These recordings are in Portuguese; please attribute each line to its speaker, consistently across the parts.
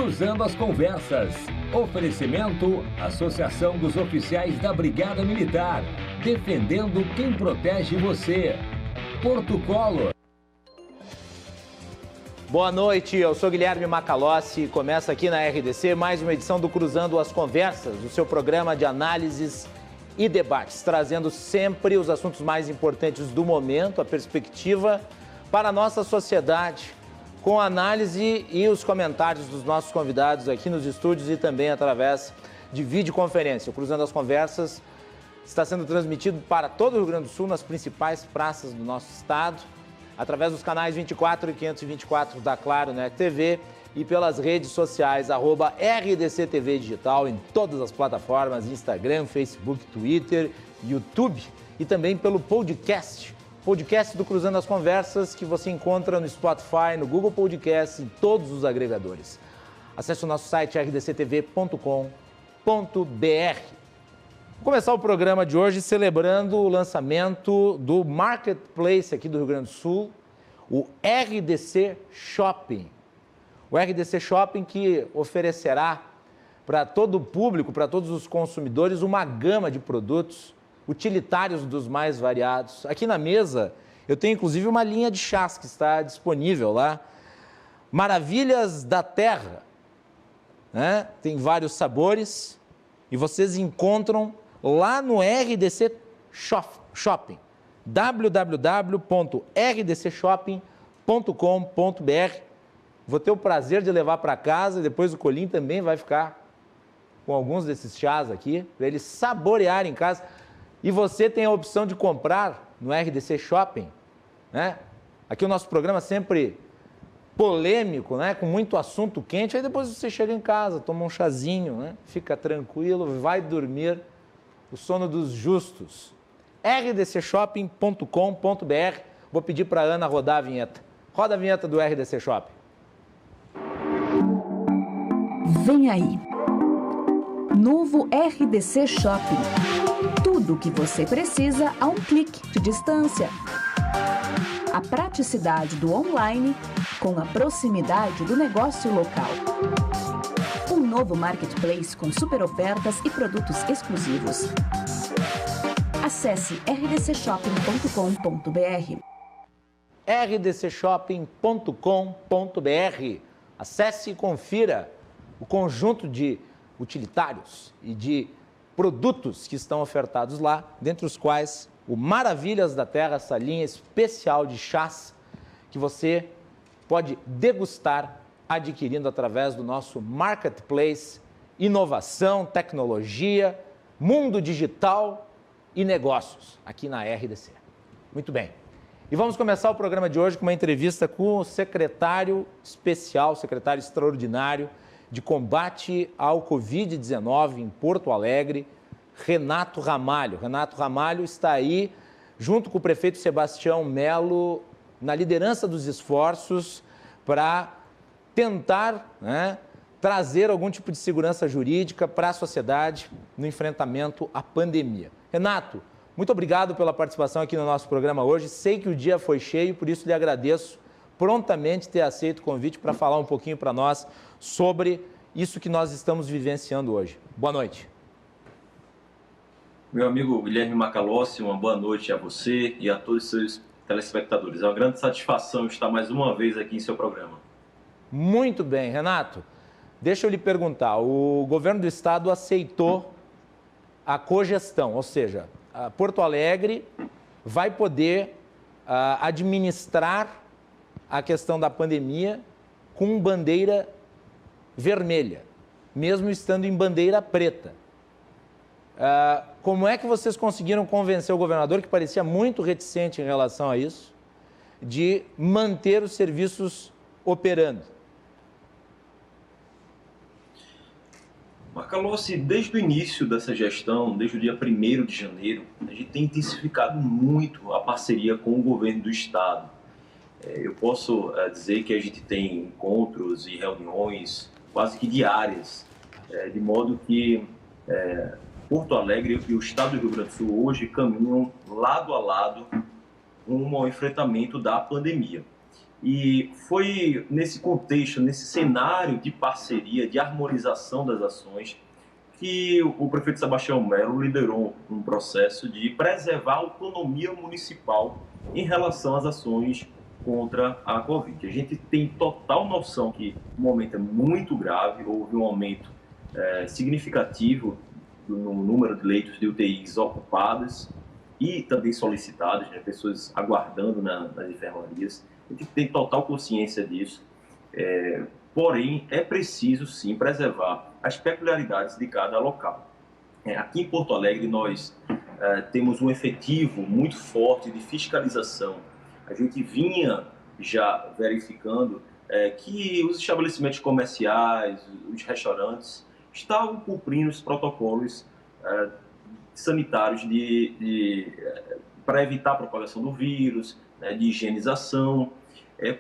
Speaker 1: Cruzando as Conversas. Oferecimento: Associação dos Oficiais da Brigada Militar. Defendendo quem protege você. Porto Colo.
Speaker 2: Boa noite, eu sou Guilherme Macalossi e começa aqui na RDC mais uma edição do Cruzando as Conversas, o seu programa de análises e debates, trazendo sempre os assuntos mais importantes do momento, a perspectiva para a nossa sociedade, com a análise e os comentários dos nossos convidados aqui nos estúdios e também através de videoconferência. O Cruzando as Conversas está sendo transmitido para todo o Rio Grande do Sul, nas principais praças do nosso estado, através dos canais 24 e 524 da Claro Net TV e pelas redes sociais, @RDC TV Digital, em todas as plataformas, Instagram, Facebook, Twitter, YouTube e também pelo podcast do Cruzando as Conversas, que você encontra no Spotify, no Google Podcast, em todos os agregadores. Acesse o nosso site rdctv.com.br. Vou começar o programa de hoje celebrando o lançamento do Marketplace aqui do Rio Grande do Sul, o RDC Shopping. O RDC Shopping que oferecerá para todo o público, para todos os consumidores, uma gama de produtos utilitários dos mais variados. Aqui na mesa eu tenho inclusive uma linha de chás que está disponível lá. Maravilhas da Terra, né? Tem vários sabores e vocês encontram lá no RDC Shopping, www.rdcshopping.com.br. Vou ter o prazer de levar para casa e depois o Colim também vai ficar com alguns desses chás aqui, para eles saborearem em casa. E você tem a opção de comprar no RDC Shopping, né? Aqui o nosso programa sempre polêmico, né? Com muito assunto quente, aí depois você chega em casa, toma um chazinho, né? Fica tranquilo, vai dormir o sono dos justos. rdcshopping.com.br. Vou pedir para a Ana rodar a vinheta. Roda a vinheta do RDC Shopping.
Speaker 3: Vem aí. Novo RDC Shopping. Tudo o que você precisa a um clique de distância. A praticidade do online com a proximidade do negócio local. Um novo marketplace com super ofertas e produtos exclusivos. Acesse rdcshopping.com.br.
Speaker 2: rdcshopping.com.br. Acesse e confira o conjunto de utilitários e de produtos que estão ofertados lá, dentre os quais o Maravilhas da Terra, essa linha especial de chás que você pode degustar adquirindo através do nosso Marketplace, inovação, tecnologia, mundo digital e negócios aqui na RDC. Muito bem. E vamos começar o programa de hoje com uma entrevista com o secretário especial, secretário extraordinário de combate ao Covid-19 em Porto Alegre, Renato Ramalho. Renato Ramalho está aí, junto com o prefeito Sebastião Melo, na liderança dos esforços para tentar, né, trazer algum tipo de segurança jurídica para a sociedade no enfrentamento à pandemia. Renato, muito obrigado pela participação aqui no nosso programa hoje. Sei que o dia foi cheio, por isso lhe agradeço prontamente ter aceito o convite para falar um pouquinho para nós sobre isso que nós estamos vivenciando hoje. Boa noite.
Speaker 4: Meu amigo Guilherme Macalossi, uma boa noite a você e a todos os seus telespectadores. É uma grande satisfação estar mais uma vez aqui em seu programa.
Speaker 2: Muito bem, Renato. Deixa eu lhe perguntar, o governo do estado aceitou a cogestão, ou seja, a Porto Alegre vai poder administrar a questão da pandemia com bandeira vermelha, mesmo estando em bandeira preta. Como é que vocês conseguiram convencer o governador, que parecia muito reticente em relação a isso, de manter os serviços operando?
Speaker 4: Macalossi, desde o início dessa gestão, desde o dia 1º de janeiro, a gente tem intensificado muito a parceria com o governo do estado. Eu posso dizer que a gente tem encontros e reuniões quase que diárias, de modo que Porto Alegre e o estado do Rio Grande do Sul hoje caminham lado a lado rumo ao enfrentamento da pandemia. E foi nesse contexto, nesse cenário de parceria, de harmonização das ações, que o prefeito Sebastião Melo liderou um processo de preservar a autonomia municipal em relação às ações contra a Covid. A gente tem total noção que o momento é muito grave, houve um aumento significativo no número de leitos de UTIs ocupadas e também solicitados, né, pessoas aguardando nas enfermarias. A gente tem total consciência disso, porém é preciso sim preservar as peculiaridades de cada local. Aqui em Porto Alegre nós temos um efetivo muito forte de fiscalização. A gente vinha já verificando que os estabelecimentos comerciais, os restaurantes, estavam cumprindo os protocolos sanitários para evitar a propagação do vírus, né, de higienização.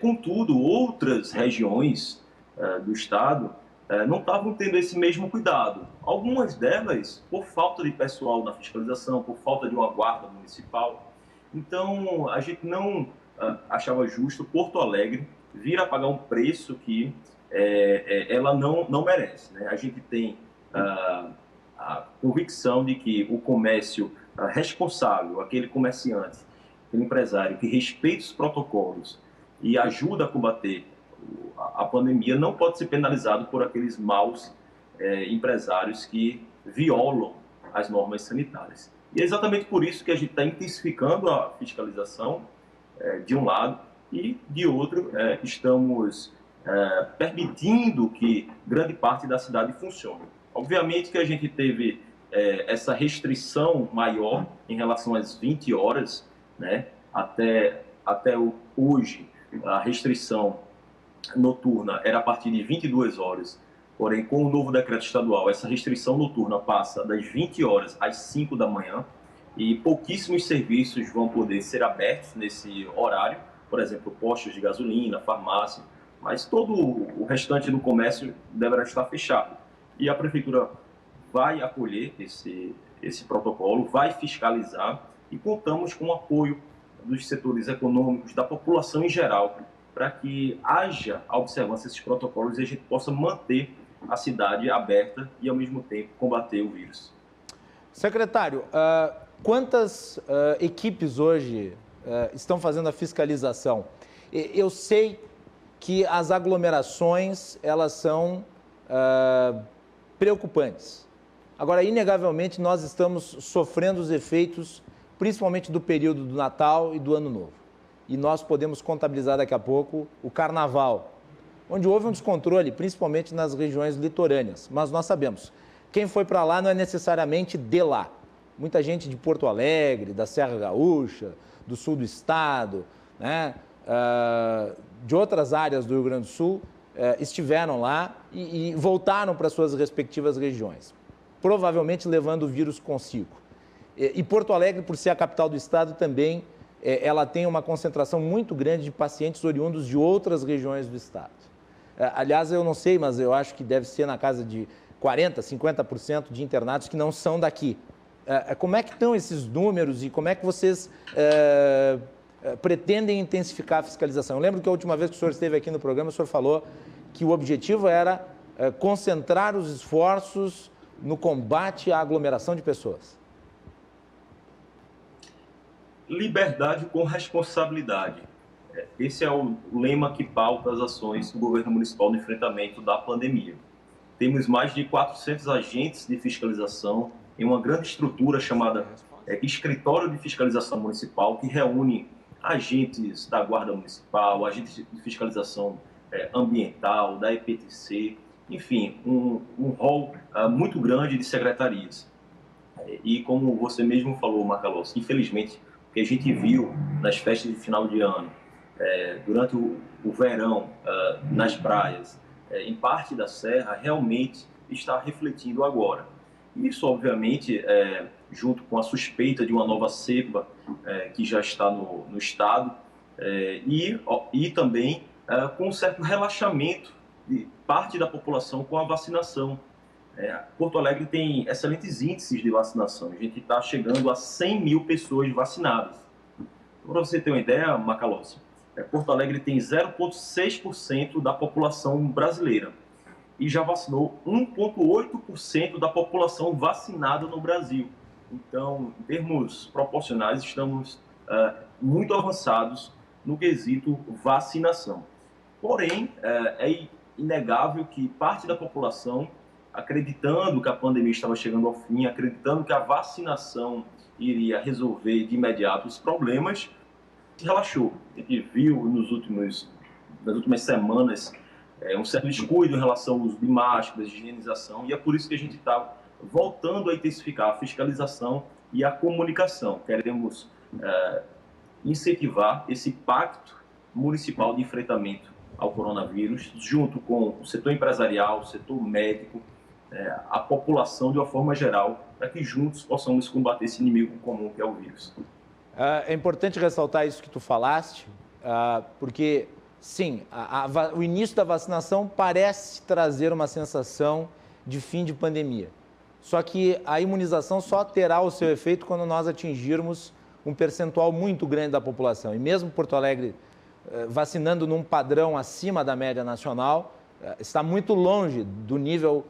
Speaker 4: Contudo, outras regiões do estado não estavam tendo esse mesmo cuidado. Algumas delas, por falta de pessoal na fiscalização, por falta de uma guarda municipal. Então, a gente não achava justo Porto Alegre vir a pagar um preço que ela não merece, né? A gente tem a convicção de que o comércio responsável, aquele comerciante, aquele empresário que respeita os protocolos e ajuda a combater a pandemia, não pode ser penalizado por aqueles maus empresários que violam as normas sanitárias. E é exatamente por isso que a gente está intensificando a fiscalização, de um lado, e de outro, estamos permitindo que grande parte da cidade funcione. Obviamente que a gente teve essa restrição maior em relação às 20 horas, né? Até hoje, a restrição noturna era a partir de 22 horas, porém, com o novo decreto estadual, essa restrição noturna passa das 20 horas às 5 da manhã e pouquíssimos serviços vão poder ser abertos nesse horário, por exemplo, postos de gasolina, farmácia, mas todo o restante do comércio deverá estar fechado. E a prefeitura vai acolher esse protocolo, vai fiscalizar e contamos com o apoio dos setores econômicos, da população em geral, para que haja a observância desses protocolos e a gente possa manter a cidade aberta e, ao mesmo tempo, combater o vírus.
Speaker 2: Secretário, quantas equipes hoje estão fazendo a fiscalização? Eu sei que as aglomerações, elas são preocupantes. Agora, inegavelmente, nós estamos sofrendo os efeitos, principalmente do período do Natal e do Ano Novo. E nós podemos contabilizar daqui a pouco o Carnaval, onde houve um descontrole, principalmente nas regiões litorâneas. Mas nós sabemos, quem foi para lá não é necessariamente de lá. Muita gente de Porto Alegre, da Serra Gaúcha, do sul do estado, né, de outras áreas do Rio Grande do Sul, estiveram lá e voltaram para suas respectivas regiões, provavelmente levando o vírus consigo. E Porto Alegre, por ser a capital do estado, também ela tem uma concentração muito grande de pacientes oriundos de outras regiões do estado. Aliás, eu não sei, mas eu acho que deve ser na casa de 40%, 50% de internados que não são daqui. Como é que estão esses números e como é que vocês pretendem intensificar a fiscalização? Eu lembro que a última vez que o senhor esteve aqui no programa, o senhor falou que o objetivo era concentrar os esforços no combate à aglomeração de pessoas.
Speaker 4: Liberdade com responsabilidade. Esse é o lema que pauta as ações do governo municipal no enfrentamento da pandemia. Temos mais de 400 agentes de fiscalização em uma grande estrutura chamada Escritório de Fiscalização Municipal, que reúne agentes da Guarda Municipal, agentes de fiscalização ambiental, da EPTC, enfim, um rol muito grande de secretarias. E como você mesmo falou, Macalossi, infelizmente, o que a gente viu nas festas de final de ano, durante o verão, nas praias, em parte da Serra, realmente está refletindo agora. Isso, obviamente, junto com a suspeita de uma nova cepa que já está no estado, e também com um certo relaxamento de parte da população com a vacinação. Porto Alegre tem excelentes índices de vacinação. A gente está chegando a 100 mil pessoas vacinadas. Para você ter uma ideia, Macalossi, Porto Alegre tem 0,6% da população brasileira e já vacinou 1,8% da população vacinada no Brasil. Então, em termos proporcionais, estamos muito avançados no quesito vacinação. Porém, é inegável que parte da população, acreditando que a pandemia estava chegando ao fim, acreditando que a vacinação iria resolver de imediato os problemas, se relaxou. A gente viu nas últimas semanas um certo descuido em relação ao uso de máscaras, de higienização, e é por isso que a gente está voltando a intensificar a fiscalização e a comunicação. Queremos incentivar esse pacto municipal de enfrentamento ao coronavírus, junto com o setor empresarial, o setor médico, a população de uma forma geral, para que juntos possamos combater esse inimigo comum que é o vírus.
Speaker 2: É importante ressaltar isso que tu falaste, porque, sim, o início da vacinação parece trazer uma sensação de fim de pandemia. Só que a imunização só terá o seu efeito quando nós atingirmos um percentual muito grande da população. E mesmo Porto Alegre vacinando num padrão acima da média nacional, está muito longe do nível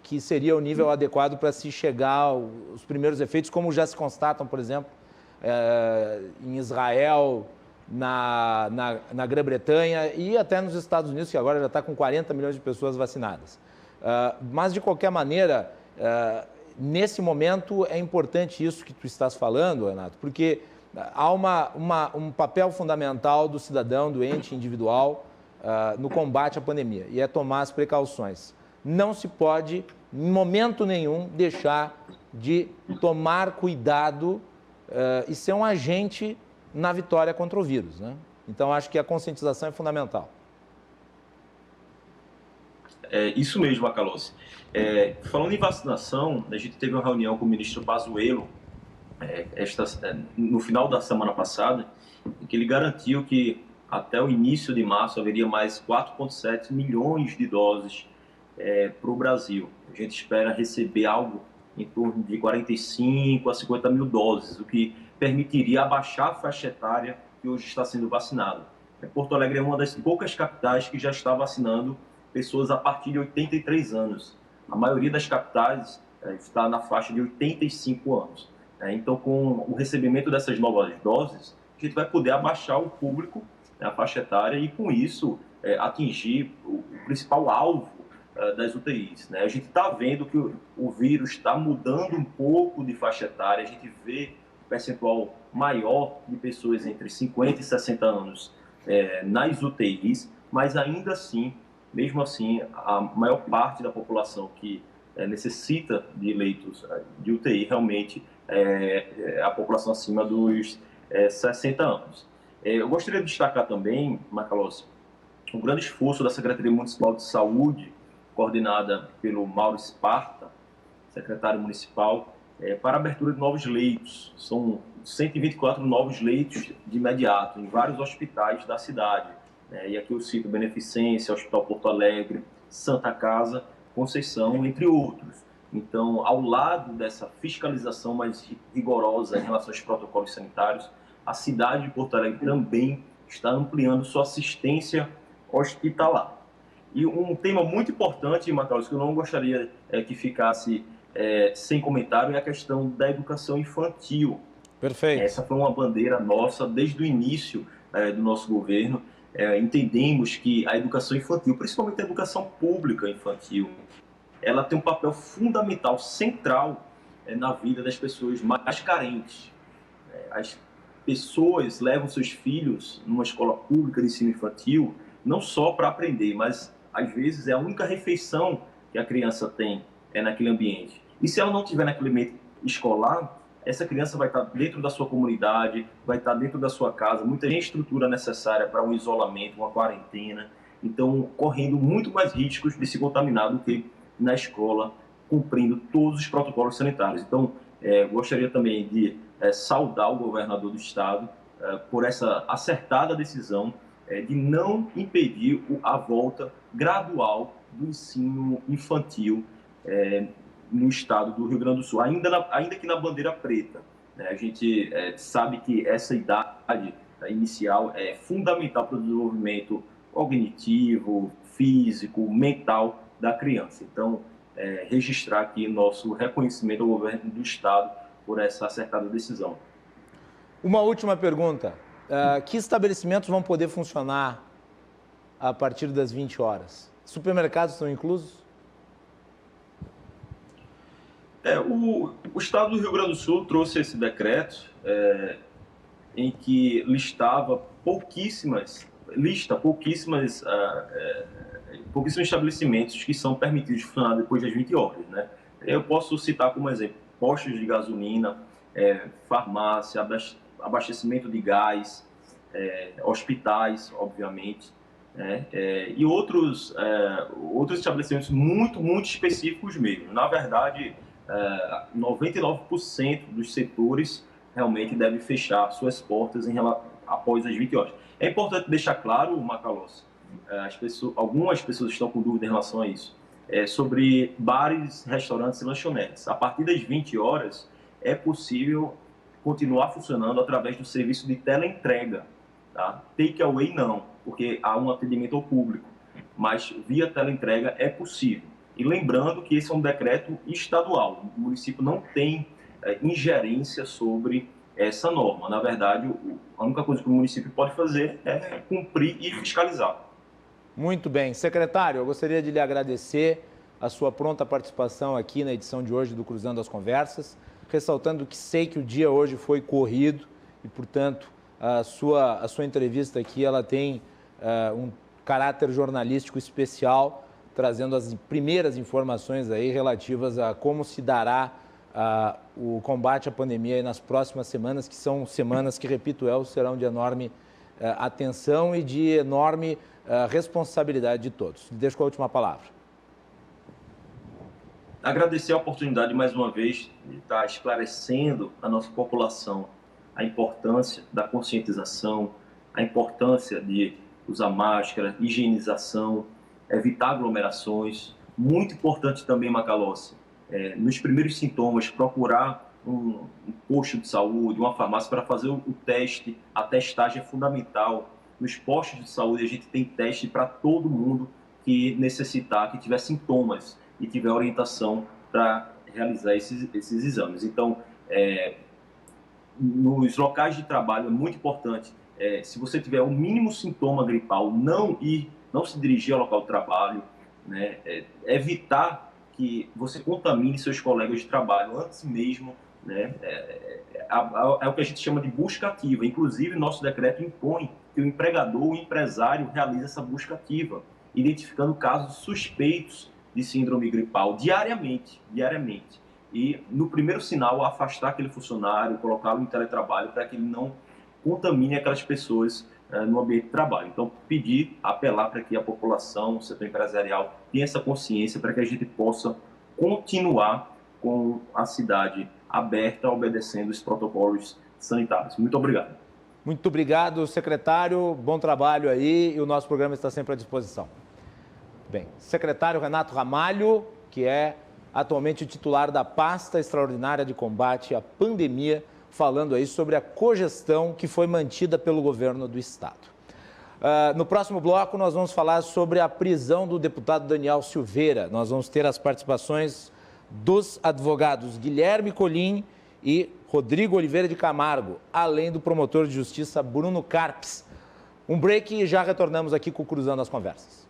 Speaker 2: que seria o nível adequado para se chegar aos primeiros efeitos, como já se constatam, por exemplo, em Israel, na Grã-Bretanha e até nos Estados Unidos, que agora já está com 40 milhões de pessoas vacinadas. Mas, de qualquer maneira, nesse momento é importante isso que tu estás falando, Renato, porque há um papel fundamental do cidadão, do ente individual, no combate à pandemia, e é tomar as precauções. Não se pode, em momento nenhum, deixar de tomar cuidado e ser um agente na vitória contra o vírus, né? Então, acho que a conscientização é fundamental.
Speaker 4: Isso mesmo, Macalossi. Falando em vacinação, a gente teve uma reunião com o ministro Pazuello no final da semana passada, em que ele garantiu que até o início de março haveria mais 4,7 milhões de doses para o Brasil. A gente espera receber algo em torno de 45 a 50 mil doses, o que permitiria abaixar a faixa etária que hoje está sendo vacinada. Porto Alegre é uma das poucas capitais que já está vacinando pessoas a partir de 83 anos. A maioria das capitais está na faixa de 85 anos. Então, com o recebimento dessas novas doses, a gente vai poder abaixar o público, a faixa etária, e com isso atingir o principal alvo das UTIs. A gente está vendo que o vírus está mudando um pouco de faixa etária, a gente vê um percentual maior de pessoas entre 50 e 60 anos nas UTIs, mas ainda assim, mesmo assim, a maior parte da população que necessita de leitos de UTI realmente é a população acima dos 60 anos. Eu gostaria de destacar também, Macalossi, um grande esforço da Secretaria Municipal de Saúde, coordenada pelo Mauro Esparta, secretário municipal, para a abertura de novos leitos. São 124 novos leitos de imediato em vários hospitais da cidade. E aqui eu cito Beneficência, Hospital Porto Alegre, Santa Casa, Conceição, entre outros. Então, ao lado dessa fiscalização mais rigorosa em relação aos protocolos sanitários, a cidade de Porto Alegre também está ampliando sua assistência hospitalar. E um tema muito importante, Matheus, que eu não gostaria que ficasse sem comentário, é a questão da educação infantil.
Speaker 2: Perfeito.
Speaker 4: Essa foi uma bandeira nossa desde o início do nosso governo. Entendemos que a educação infantil, principalmente a educação pública infantil, ela tem um papel fundamental, central na vida das pessoas mais carentes. As pessoas levam seus filhos numa escola pública de ensino infantil não só para aprender, mas às vezes é a única refeição que a criança tem naquele ambiente. E se ela não estiver naquele ambiente escolar, essa criança vai estar dentro da sua comunidade, vai estar dentro da sua casa, muita estrutura necessária para um isolamento, uma quarentena, então correndo muito mais riscos de se contaminar do que na escola, cumprindo todos os protocolos sanitários. Então, gostaria também de saudar o governador do estado por essa acertada decisão de não impedir a volta gradual do ensino infantil no estado do Rio Grande do Sul, ainda que na bandeira preta. A gente sabe que essa idade inicial é fundamental para o desenvolvimento cognitivo, físico, mental da criança. Então, registrar aqui nosso reconhecimento ao governo do Estado por essa acertada decisão.
Speaker 2: Uma última pergunta. Que estabelecimentos vão poder funcionar a partir das 20 horas? Supermercados estão inclusos?
Speaker 4: O Estado do Rio Grande do Sul trouxe esse decreto em que lista pouquíssimos estabelecimentos que são permitidos de funcionar depois das 20 horas, né? Eu posso citar como exemplo postos de gasolina, farmácia, abastecimento de gás, hospitais, obviamente, né? E outros estabelecimentos muito específicos mesmo. Na verdade, 99% dos setores realmente devem fechar suas portas após as 20 horas. É importante deixar claro, Macalossi, algumas pessoas estão com dúvida em relação a isso, sobre bares, restaurantes e lanchonetes. A partir das 20 horas é possível continuar funcionando através do serviço de teleentrega. Tá? Take away não, porque há um atendimento ao público, mas via teleentrega é possível. E lembrando que esse é um decreto estadual, o município não tem ingerência sobre essa norma. Na verdade, a única coisa que o município pode fazer é cumprir e fiscalizar.
Speaker 2: Muito bem. Secretário, eu gostaria de lhe agradecer a sua pronta participação aqui na edição de hoje do Cruzando as Conversas, ressaltando que sei que o dia hoje foi corrido e, portanto, a sua entrevista aqui ela tem um caráter jornalístico especial, trazendo as primeiras informações aí relativas a como se dará o combate à pandemia aí nas próximas semanas, que são semanas que, repito, serão de enorme atenção e de enorme responsabilidade de todos. Deixo com a última palavra.
Speaker 4: Agradecer a oportunidade, mais uma vez, de estar esclarecendo a nossa população a importância da conscientização, a importância de usar máscara, higienização, evitar aglomerações. Muito importante também, Macalossi, nos primeiros sintomas, procurar um posto de saúde, uma farmácia para fazer o teste. A testagem é fundamental. Nos postos de saúde a gente tem teste para todo mundo que necessitar, que tiver sintomas e tiver orientação para realizar esses exames. Então, nos locais de trabalho é muito importante, se você tiver o mínimo sintoma gripal, não se dirigir ao local de trabalho, né? Evitar que você contamine seus colegas de trabalho antes mesmo, né? É o que a gente chama de busca ativa. Inclusive, nosso decreto impõe que o empregador, o empresário, realize essa busca ativa, identificando casos suspeitos de síndrome gripal diariamente. E, no primeiro sinal, afastar aquele funcionário, colocá-lo em teletrabalho para que ele não contamine aquelas pessoas no ambiente de trabalho. Então, apelar para que a população, o setor empresarial, tenha essa consciência para que a gente possa continuar com a cidade aberta, obedecendo os protocolos sanitários. Muito obrigado.
Speaker 2: Muito obrigado, secretário. Bom trabalho aí e o nosso programa está sempre à disposição. Bem, secretário Renato Ramalho, que é atualmente o titular da pasta extraordinária de combate à pandemia, falando aí sobre a cogestão que foi mantida pelo governo do estado. No próximo bloco, nós vamos falar sobre a prisão do deputado Daniel Silveira. Nós vamos ter as participações dos advogados Guilherme Colim e Rodrigo Oliveira de Camargo, além do promotor de justiça Bruno Carpes. Um break e já retornamos aqui com o Cruzando as Conversas.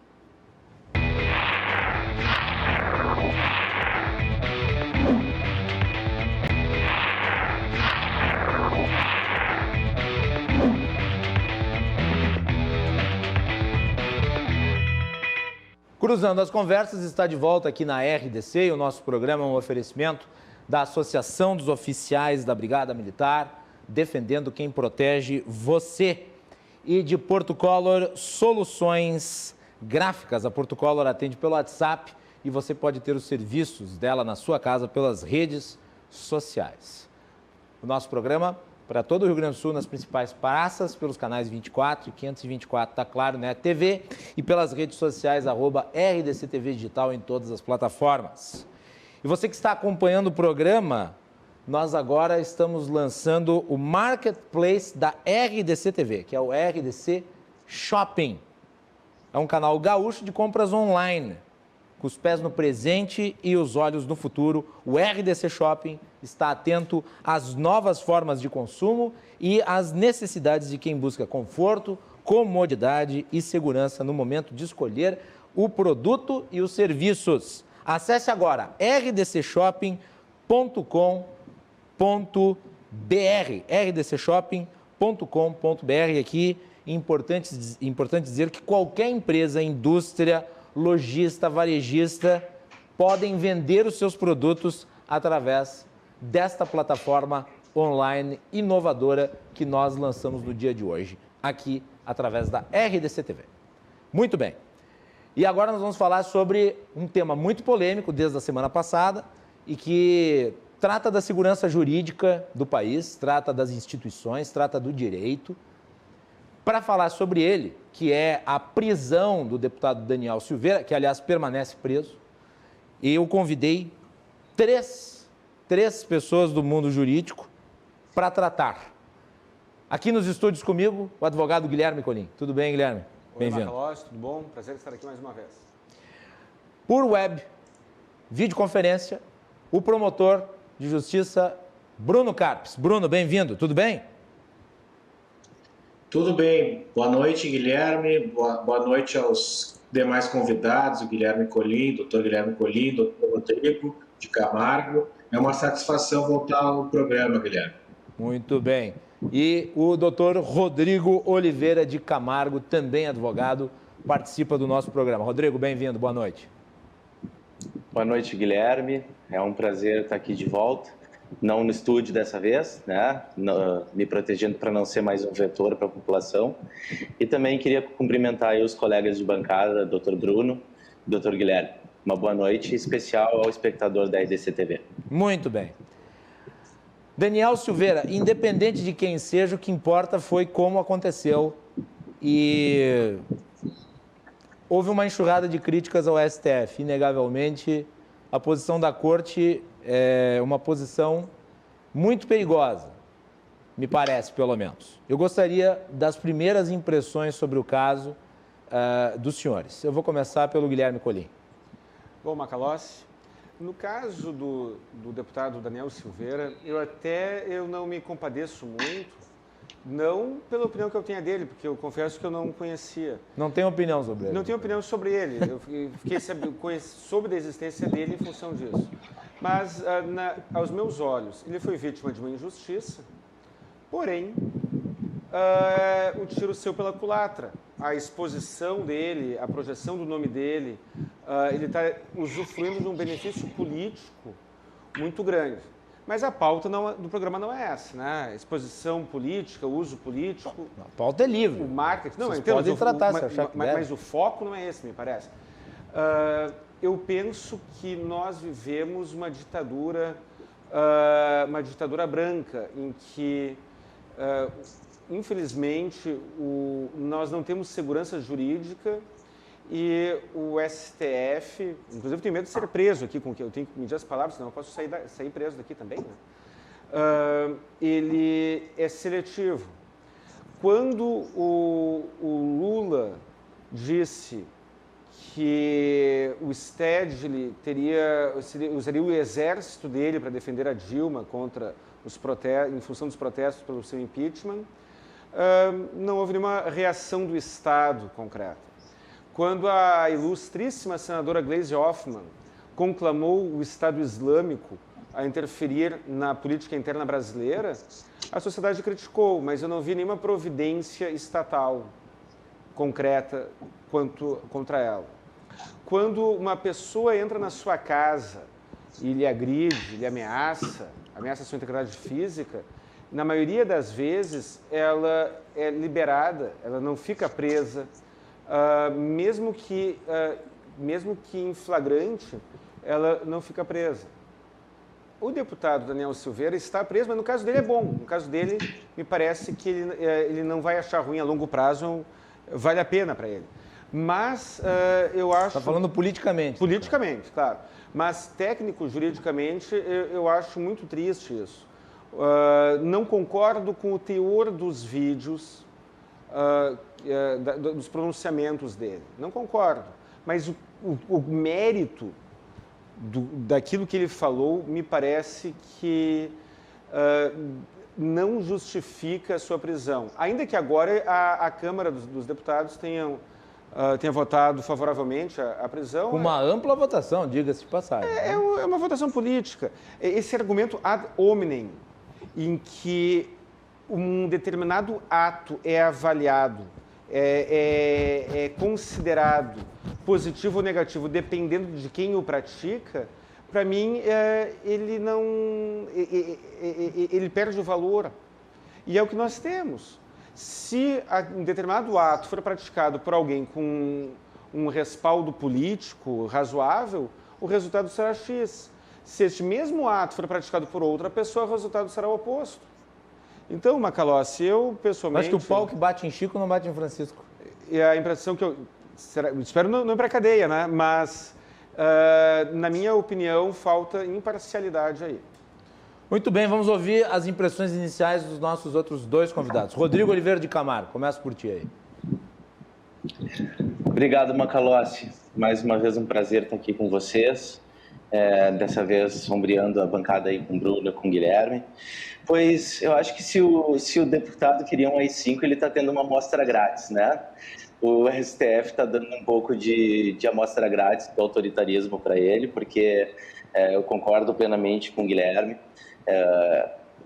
Speaker 2: Cruzando as Conversas está de volta aqui na RDC e o nosso programa é um oferecimento da Associação dos Oficiais da Brigada Militar, defendendo quem protege você. E de Porto Color Soluções Gráficas. A Porto Color atende pelo WhatsApp e você pode ter os serviços dela na sua casa pelas redes sociais. O nosso programa para todo o Rio Grande do Sul, nas principais praças, pelos canais 24 e 524 da Claro Net TV e pelas redes sociais, @RDC TV Digital em todas as plataformas. E você que está acompanhando o programa nós agora estamos lançando o Marketplace da RDC TV, que é o RDC Shopping. É um canal gaúcho de compras online, com os pés no presente e os olhos no futuro. O RDC Shopping está atento às novas formas de consumo e às necessidades de quem busca conforto, comodidade e segurança no momento de escolher o produto e os serviços. Acesse agora rdcshopping.com.br, rdcshopping.com.br. Aqui, importante dizer que qualquer empresa, indústria, lojista, varejista, podem vender os seus produtos através desta plataforma online inovadora que nós lançamos no dia de hoje, aqui através da RDC TV. Muito bem. E agora nós vamos falar sobre um tema muito polêmico desde a semana passada e que trata da segurança jurídica do país, trata das instituições, trata do direito. Para falar sobre ele, que é a prisão do deputado Daniel Silveira, que aliás permanece preso, eu convidei três pessoas do mundo jurídico para tratar. Aqui nos estúdios comigo, o advogado Guilherme Colim. Tudo bem, Guilherme? Bem-vindo.
Speaker 5: Oi, Macalós, tudo bom? Prazer estar aqui mais uma vez.
Speaker 2: Por web, videoconferência, o promotor de justiça Bruno Carpes. Bruno, bem-vindo. Tudo bem?
Speaker 6: Tudo bem. Boa noite, Guilherme. Boa noite aos demais convidados, o Guilherme Colim, doutor Guilherme Colim, doutor Rodrigo de Camargo. É uma satisfação voltar ao programa, Guilherme.
Speaker 2: Muito bem. E o doutor Rodrigo Oliveira de Camargo, também advogado, participa do nosso programa. Rodrigo, bem-vindo. Boa noite.
Speaker 7: Boa noite, Guilherme. É um prazer estar aqui de volta. Não no estúdio dessa vez, né? Me protegendo para não ser mais um vetor para a população. E também queria cumprimentar aí os colegas de bancada, doutor Bruno e doutor Guilherme. Uma boa noite especial ao espectador da RDC TV.
Speaker 2: Muito bem. Daniel Silveira, independente de quem seja, o que importa foi como aconteceu. E houve uma enxurrada de críticas ao STF. Inegavelmente, a posição da Corte é uma posição muito perigosa, me parece, pelo menos. Eu gostaria das primeiras impressões sobre o caso dos senhores. Eu vou começar pelo Guilherme Colim.
Speaker 5: Bom, Macalós, no caso do deputado Daniel Silveira, eu não me compadeço muito, não pela opinião que eu tenha dele, porque eu confesso que eu não conhecia.
Speaker 2: Não tem opinião sobre ele?
Speaker 5: Não tenho opinião sobre ele. Eu fiquei soube da existência dele em função disso. Mas, aos meus olhos, ele foi vítima de uma injustiça, porém, o tiro saiu pela culatra. A exposição dele, a projeção do nome dele, ele está usufruindo de um benefício político muito grande. Mas a pauta do programa não é essa, né? Exposição política, uso político.
Speaker 2: A pauta é livre.
Speaker 5: O marketing. Não,
Speaker 2: vocês podem tratar, se achar que
Speaker 5: mas o foco não é esse, me parece. Eu penso que nós vivemos uma ditadura branca, em que, infelizmente, nós não temos segurança jurídica e o STF, inclusive eu tenho medo de ser preso aqui, eu tenho que medir as palavras, senão eu posso sair preso daqui também, né? Ele é seletivo. Quando o Lula disse que o Stedley usaria o exército dele para defender a Dilma contra em função dos protestos pelo seu impeachment, não houve nenhuma reação do Estado concreta. Quando a ilustríssima senadora Gleisi Hoffmann conclamou o Estado Islâmico a interferir na política interna brasileira, a sociedade criticou, mas eu não vi nenhuma providência estatal concreta contra ela. Quando uma pessoa entra na sua casa e lhe agride, lhe ameaça a sua integridade física, na maioria das vezes ela é liberada, ela não fica presa, mesmo que em flagrante, ela não fica presa. O deputado Daniel Silveira está preso, mas no caso dele é bom. No caso dele, me parece que ele não vai achar ruim a longo prazo, vale a pena para ele. Mas eu acho...
Speaker 2: Está falando politicamente.
Speaker 5: Politicamente, claro. Mas técnico, juridicamente, eu acho muito triste isso. Não concordo com o teor dos vídeos, dos pronunciamentos dele. Não concordo. Mas o mérito daquilo que ele falou me parece que não justifica a sua prisão. Ainda que agora a Câmara dos Deputados tenha votado favoravelmente à prisão.
Speaker 2: Com uma ampla votação, diga-se de passagem.
Speaker 5: É uma votação política. Esse argumento ad hominem, em que um determinado ato é avaliado, é considerado positivo ou negativo, dependendo de quem o pratica, para mim, ele perde o valor. E é o que nós temos. Se um determinado ato for praticado por alguém com um respaldo político razoável, o resultado será X. Se este mesmo ato for praticado por outra pessoa, o resultado será o oposto. Então, Macalossi, eu pessoalmente...
Speaker 2: Acho que o pau que bate em Chico não bate em Francisco.
Speaker 5: E a impressão que eu... espero não ir para a cadeia, né? Mas, na minha opinião, falta imparcialidade aí.
Speaker 2: Muito bem, vamos ouvir as impressões iniciais dos nossos outros dois convidados. Rodrigo Oliveira de Camargo, começa por ti aí.
Speaker 7: Obrigado, Macalossi. Mais uma vez um prazer estar aqui com vocês. Dessa vez sombreando a bancada aí com o Bruno e com o Guilherme. Pois eu acho que se o deputado queria um AI-5, ele está tendo uma amostra grátis, né? O STF está dando um pouco de amostra grátis do autoritarismo para ele, porque eu concordo plenamente com o Guilherme.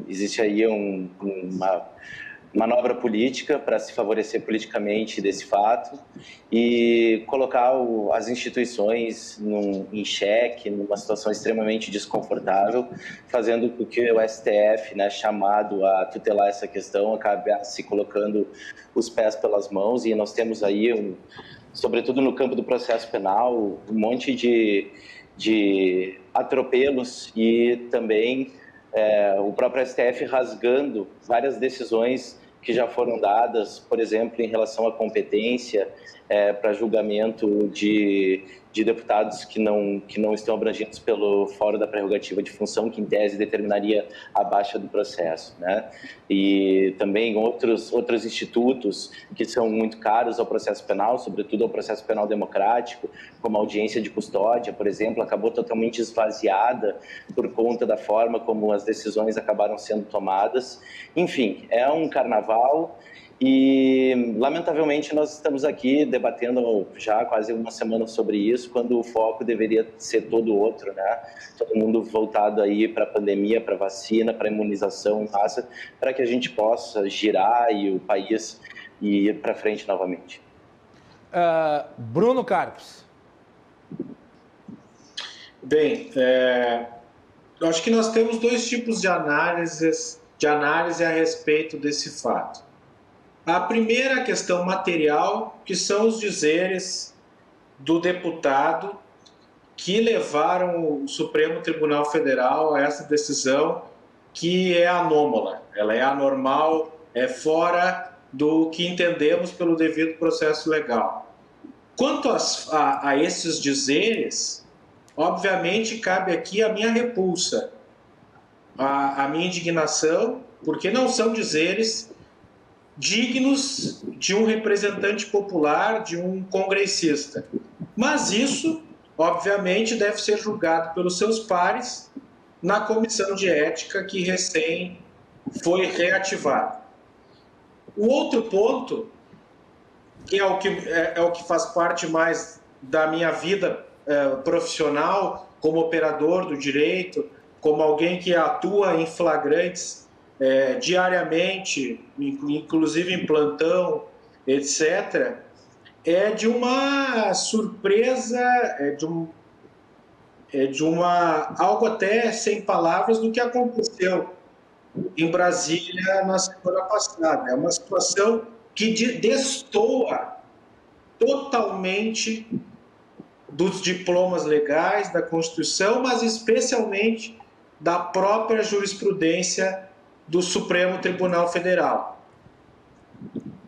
Speaker 7: Existe aí uma manobra política para se favorecer politicamente desse fato e colocar as instituições em xeque, numa situação extremamente desconfortável, fazendo com que o STF, né, chamado a tutelar essa questão, acabe se colocando os pés pelas mãos. E nós temos aí, sobretudo no campo do processo penal, um monte de atropelos e também o próprio STF rasgando várias decisões que já foram dadas, por exemplo, em relação à competência para julgamento de deputados que não estão abrangidos pelo fórum da prerrogativa de função, que em tese determinaria a baixa do processo, né? E também outros institutos que são muito caros ao processo penal, sobretudo ao processo penal democrático, como a audiência de custódia, por exemplo, acabou totalmente esvaziada por conta da forma como as decisões acabaram sendo tomadas. Enfim, é um carnaval. E, lamentavelmente, nós estamos aqui debatendo já quase uma semana sobre isso, quando o foco deveria ser todo outro, né? Todo mundo voltado aí para a pandemia, para a vacina, para a imunização em massa, para que a gente possa girar e o país ir para frente novamente.
Speaker 2: Bruno Carpes.
Speaker 6: Bem, eu acho que nós temos dois tipos de análise a respeito desse fato. A primeira questão material, que são os dizeres do deputado que levaram o Supremo Tribunal Federal a essa decisão, que é anômala, ela é anormal, é fora do que entendemos pelo devido processo legal. Quanto a esses dizeres, obviamente cabe aqui a minha repulsa, a minha indignação, porque não são dizeres dignos de um representante popular, de um congressista. Mas isso, obviamente, deve ser julgado pelos seus pares na comissão de ética que recém foi reativada. O outro ponto, que é o que faz parte mais da minha vida profissional, como operador do direito, como alguém que atua em flagrantes diariamente, inclusive em plantão, etc., é de uma surpresa, algo até sem palavras do que aconteceu em Brasília na semana passada. É uma situação que destoa totalmente dos diplomas legais, da Constituição, mas especialmente da própria jurisprudência do Supremo Tribunal Federal.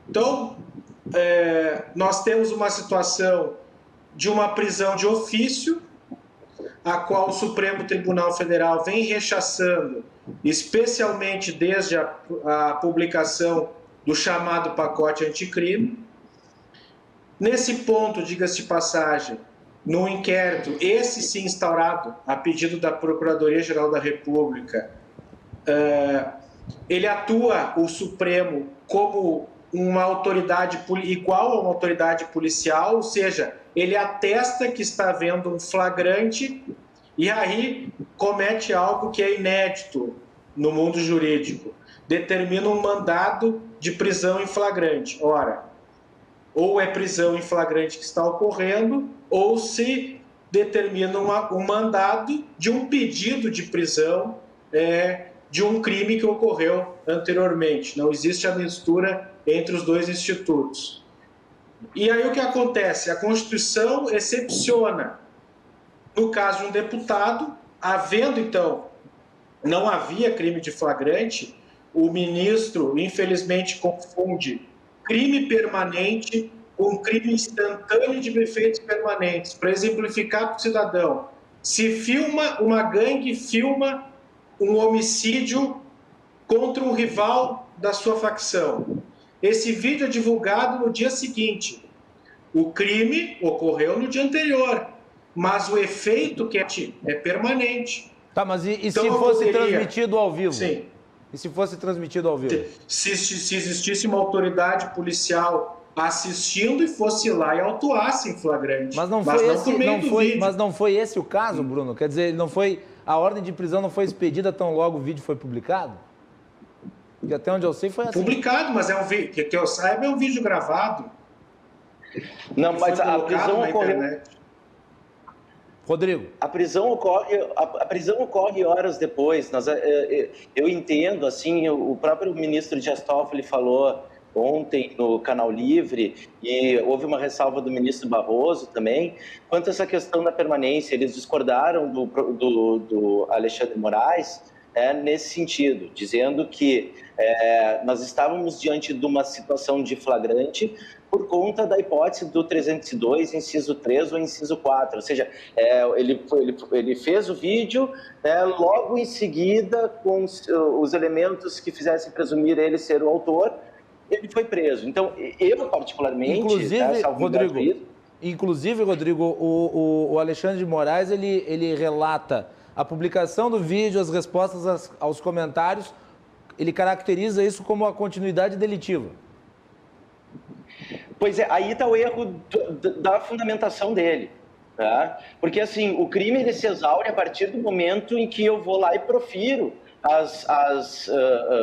Speaker 6: Então, nós temos uma situação de uma prisão de ofício, a qual o Supremo Tribunal Federal vem rechaçando, especialmente desde a publicação do chamado pacote anticrime. Nesse ponto, diga-se de passagem, no inquérito, esse sim instaurado a pedido da Procuradoria-Geral da República, ele atua, o Supremo, como uma autoridade igual a uma autoridade policial, ou seja, ele atesta que está havendo um flagrante e aí comete algo que é inédito no mundo jurídico, determina um mandado de prisão em flagrante. Ora, ou é prisão em flagrante que está ocorrendo, ou se determina um mandado de um pedido de prisão de um crime que ocorreu anteriormente. Não existe a mistura entre os dois institutos. E aí o que acontece? A Constituição excepciona. No caso de um deputado, havendo então, não havia crime de flagrante, o ministro, infelizmente, confunde crime permanente com crime instantâneo de efeitos permanentes. Para exemplificar para o cidadão, se uma gangue filma um homicídio contra um rival da sua facção, esse vídeo é divulgado no dia seguinte. O crime ocorreu no dia anterior, mas o efeito que é permanente.
Speaker 2: Tá, mas então, se fosse transmitido ao vivo?
Speaker 6: Sim.
Speaker 2: E se fosse transmitido ao vivo?
Speaker 6: Se existisse uma autoridade policial assistindo e fosse lá e autuasse em flagrante.
Speaker 2: Mas não foi esse o caso, Bruno? Quer dizer, a ordem de prisão não foi expedida tão logo o vídeo foi publicado? E até onde eu sei foi assim.
Speaker 6: Publicado, mas é um vídeo, que eu saiba, é um vídeo gravado.
Speaker 7: Não, mas a prisão ocorreu...
Speaker 2: Rodrigo.
Speaker 7: A prisão ocorre horas depois. Eu entendo, assim, o próprio ministro Dias Toffoli falou ontem no Canal Livre, e houve uma ressalva do ministro Barroso também, quanto a essa questão da permanência. Eles discordaram do Alexandre Moraes nesse sentido, dizendo que nós estávamos diante de uma situação de flagrante por conta da hipótese do 302, inciso 3 ou inciso 4, ou seja, ele fez o vídeo, logo em seguida, com os elementos que fizessem presumir ele ser o autor, ele foi preso. Então, eu particularmente...
Speaker 2: Inclusive, Rodrigo, o Alexandre de Moraes, ele relata a publicação do vídeo, as respostas aos comentários, ele caracteriza isso como a continuidade delitiva.
Speaker 7: Pois é, aí está o erro da fundamentação dele, tá? Porque, assim, o crime ele se exaure a partir do momento em que eu vou lá e profiro as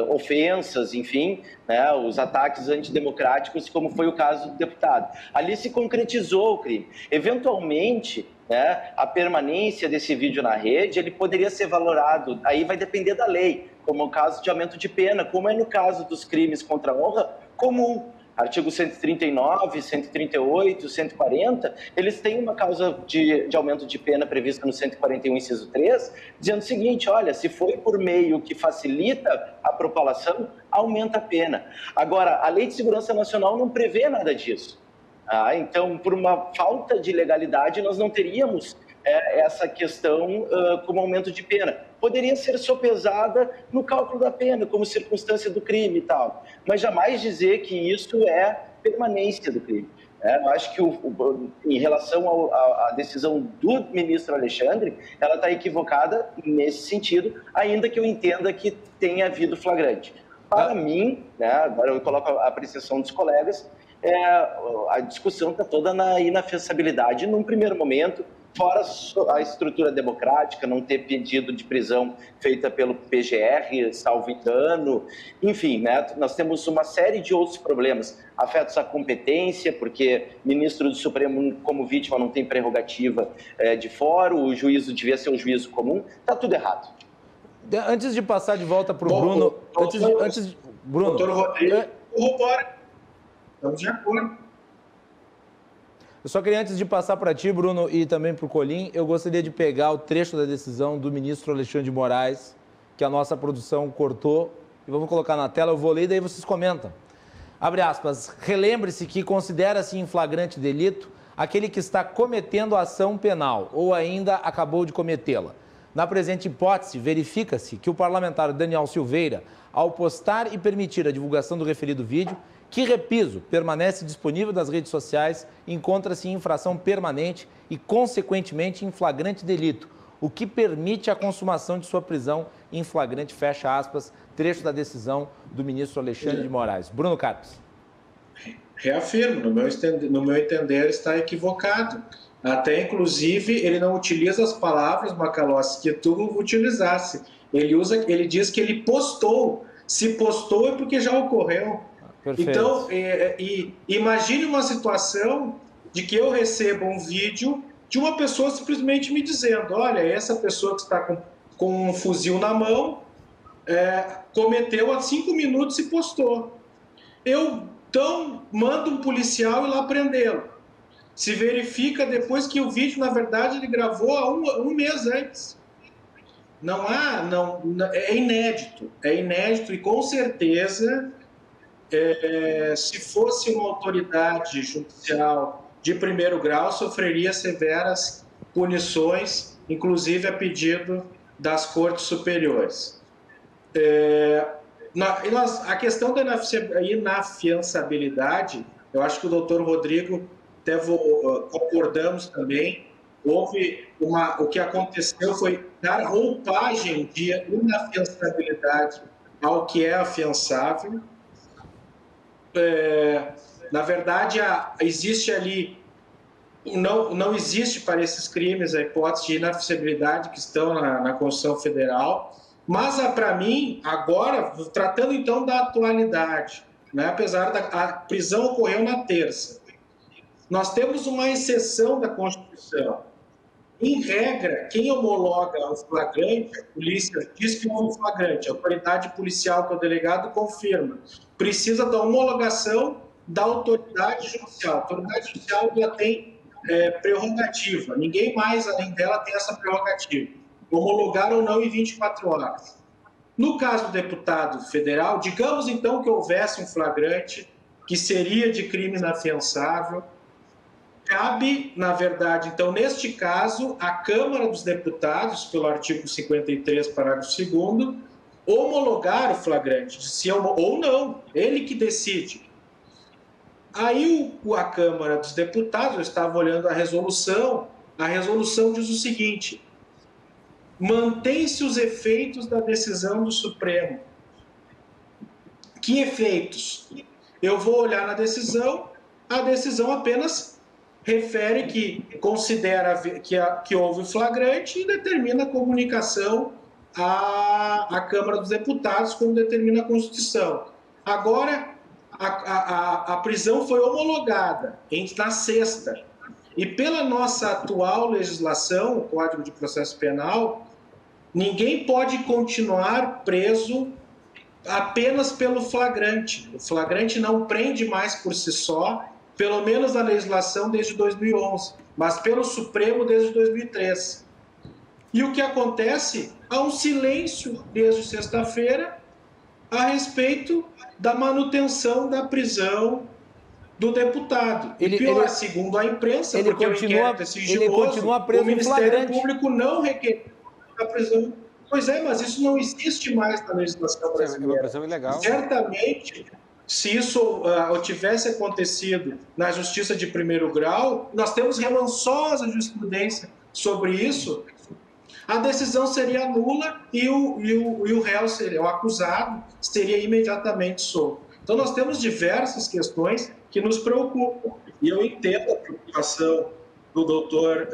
Speaker 7: ofensas, enfim, né, os ataques antidemocráticos, como foi o caso do deputado. Ali se concretizou o crime. Eventualmente, né, a permanência desse vídeo na rede, ele poderia ser valorado, aí vai depender da lei, como o caso de aumento de pena, como é no caso dos crimes contra a honra comum. Artigo 139, 138, 140, eles têm uma causa de aumento de pena prevista no 141, inciso 3, dizendo o seguinte: olha, se foi por meio que facilita a propalação, aumenta a pena. Agora, a Lei de Segurança Nacional não prevê nada disso. Então, por uma falta de legalidade, nós não teríamos essa questão como aumento de pena. Poderia ser sopesada no cálculo da pena, como circunstância do crime e tal, mas jamais dizer que isso é permanência do crime. Eu acho que, em relação à decisão do ministro Alexandre, ela está equivocada nesse sentido, ainda que eu entenda que tenha havido flagrante. Para mim, né, agora eu coloco a apreciação dos colegas, a discussão está toda na inafiançabilidade num primeiro momento, fora a estrutura democrática, não ter pedido de prisão feita pelo PGR, salvo engano, enfim, né, nós temos uma série de outros problemas afetos à competência, porque ministro do Supremo, como vítima, não tem prerrogativa de foro, o juízo devia ser um juízo comum, está tudo errado.
Speaker 2: Antes de passar de volta para o Bruno... Bruno,
Speaker 6: doutor Rodrigo, estamos de acordo.
Speaker 2: Eu só queria, antes de passar para ti, Bruno, e também para o Colim, eu gostaria de pegar o trecho da decisão do ministro Alexandre de Moraes, que a nossa produção cortou, e vamos colocar na tela, eu vou ler e daí vocês comentam. abre aspas, relembre-se que considera-se em flagrante delito aquele que está cometendo a ação penal ou ainda acabou de cometê-la. Na presente hipótese, verifica-se que o parlamentar Daniel Silveira, ao postar e permitir a divulgação do referido vídeo, que, repiso, permanece disponível nas redes sociais, encontra-se em infração permanente e, consequentemente, em flagrante delito, o que permite a consumação de sua prisão em flagrante, fecha aspas, trecho da decisão do ministro Alexandre de Moraes. Bruno Carpes.
Speaker 6: Reafirmo, no meu entender, está equivocado. Até, inclusive, ele não utiliza as palavras, Macalossi, que tu utilizasse. Ele diz que ele postou. Se postou é porque já ocorreu.
Speaker 2: Perfeito.
Speaker 6: Então, imagine uma situação de que eu recebo um vídeo de uma pessoa simplesmente me dizendo, olha, essa pessoa que está com um fuzil na mão cometeu há 5 minutos e postou. Eu, então, mando um policial ir lá prendê-lo. Se verifica depois que o vídeo, na verdade, ele gravou há um mês antes. É inédito. É inédito e, com certeza, se fosse uma autoridade judicial de primeiro grau, sofreria severas punições, inclusive a pedido das cortes superiores. A questão da inafiançabilidade, eu acho que o doutor Rodrigo, até concordamos também, o que aconteceu foi dar roupagem de inafiançabilidade ao que é afiançável. Na verdade, existe ali, não existe para esses crimes a hipótese de inafiançabilidade que estão na Constituição Federal, mas para mim, agora, tratando então da atualidade, né, apesar a prisão ocorreu na terça, nós temos uma exceção da Constituição. Em regra, quem homologa o flagrante, a polícia diz que houve um flagrante, a autoridade policial, que é o delegado, confirma. Precisa da homologação da autoridade judicial. A autoridade judicial ela tem prerrogativa. Ninguém mais, além dela, tem essa prerrogativa. Homologar ou não em 24 horas. No caso do deputado federal, digamos então que houvesse um flagrante que seria de crime inafiançável. Cabe, na verdade, então, neste caso, a Câmara dos Deputados, pelo artigo 53, parágrafo 2º, homologar o flagrante, se ou não, ele que decide. Aí a Câmara dos Deputados, eu estava olhando a resolução diz o seguinte: mantém-se os efeitos da decisão do Supremo. Que efeitos? Eu vou olhar na decisão, a decisão apenas refere que considera que houve flagrante e determina a comunicação à Câmara dos Deputados, como determina a Constituição. Agora, a prisão foi homologada na sexta. E pela nossa atual legislação, o Código de Processo Penal, ninguém pode continuar preso apenas pelo flagrante. O flagrante não prende mais por si só, pelo menos na legislação desde 2011, mas pelo Supremo desde 2003. E o que acontece? Há um silêncio desde sexta-feira a respeito da manutenção da prisão do deputado. Segundo a imprensa, porque o inquérito é sigiloso, o Ministério Público não requer a prisão. Pois é, mas isso não existe mais na legislação brasileira.
Speaker 5: É uma prisão ilegal.
Speaker 6: Certamente, se isso tivesse acontecido na Justiça de primeiro grau, nós temos remansosa jurisprudência sobre isso, a decisão seria nula e o réu, seria o acusado, seria imediatamente solto. Então, nós temos diversas questões que nos preocupam. E eu entendo a preocupação do doutor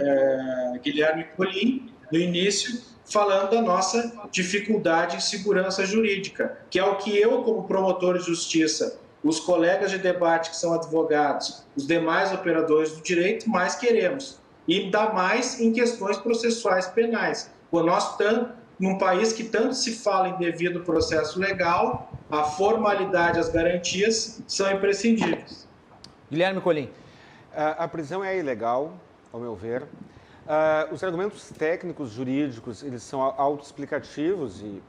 Speaker 6: Guilherme Colin, no início, falando da nossa dificuldade em segurança jurídica, que é o que eu, como promotor de justiça, os colegas de debate que são advogados, os demais operadores do direito, mais queremos. E ainda mais em questões processuais penais. Quando nós estamos num país que tanto se fala em devido processo legal, a formalidade e as garantias são imprescindíveis.
Speaker 2: Guilherme Colin.
Speaker 5: A prisão é ilegal, ao meu ver. Os argumentos técnicos jurídicos, eles são autoexplicativos e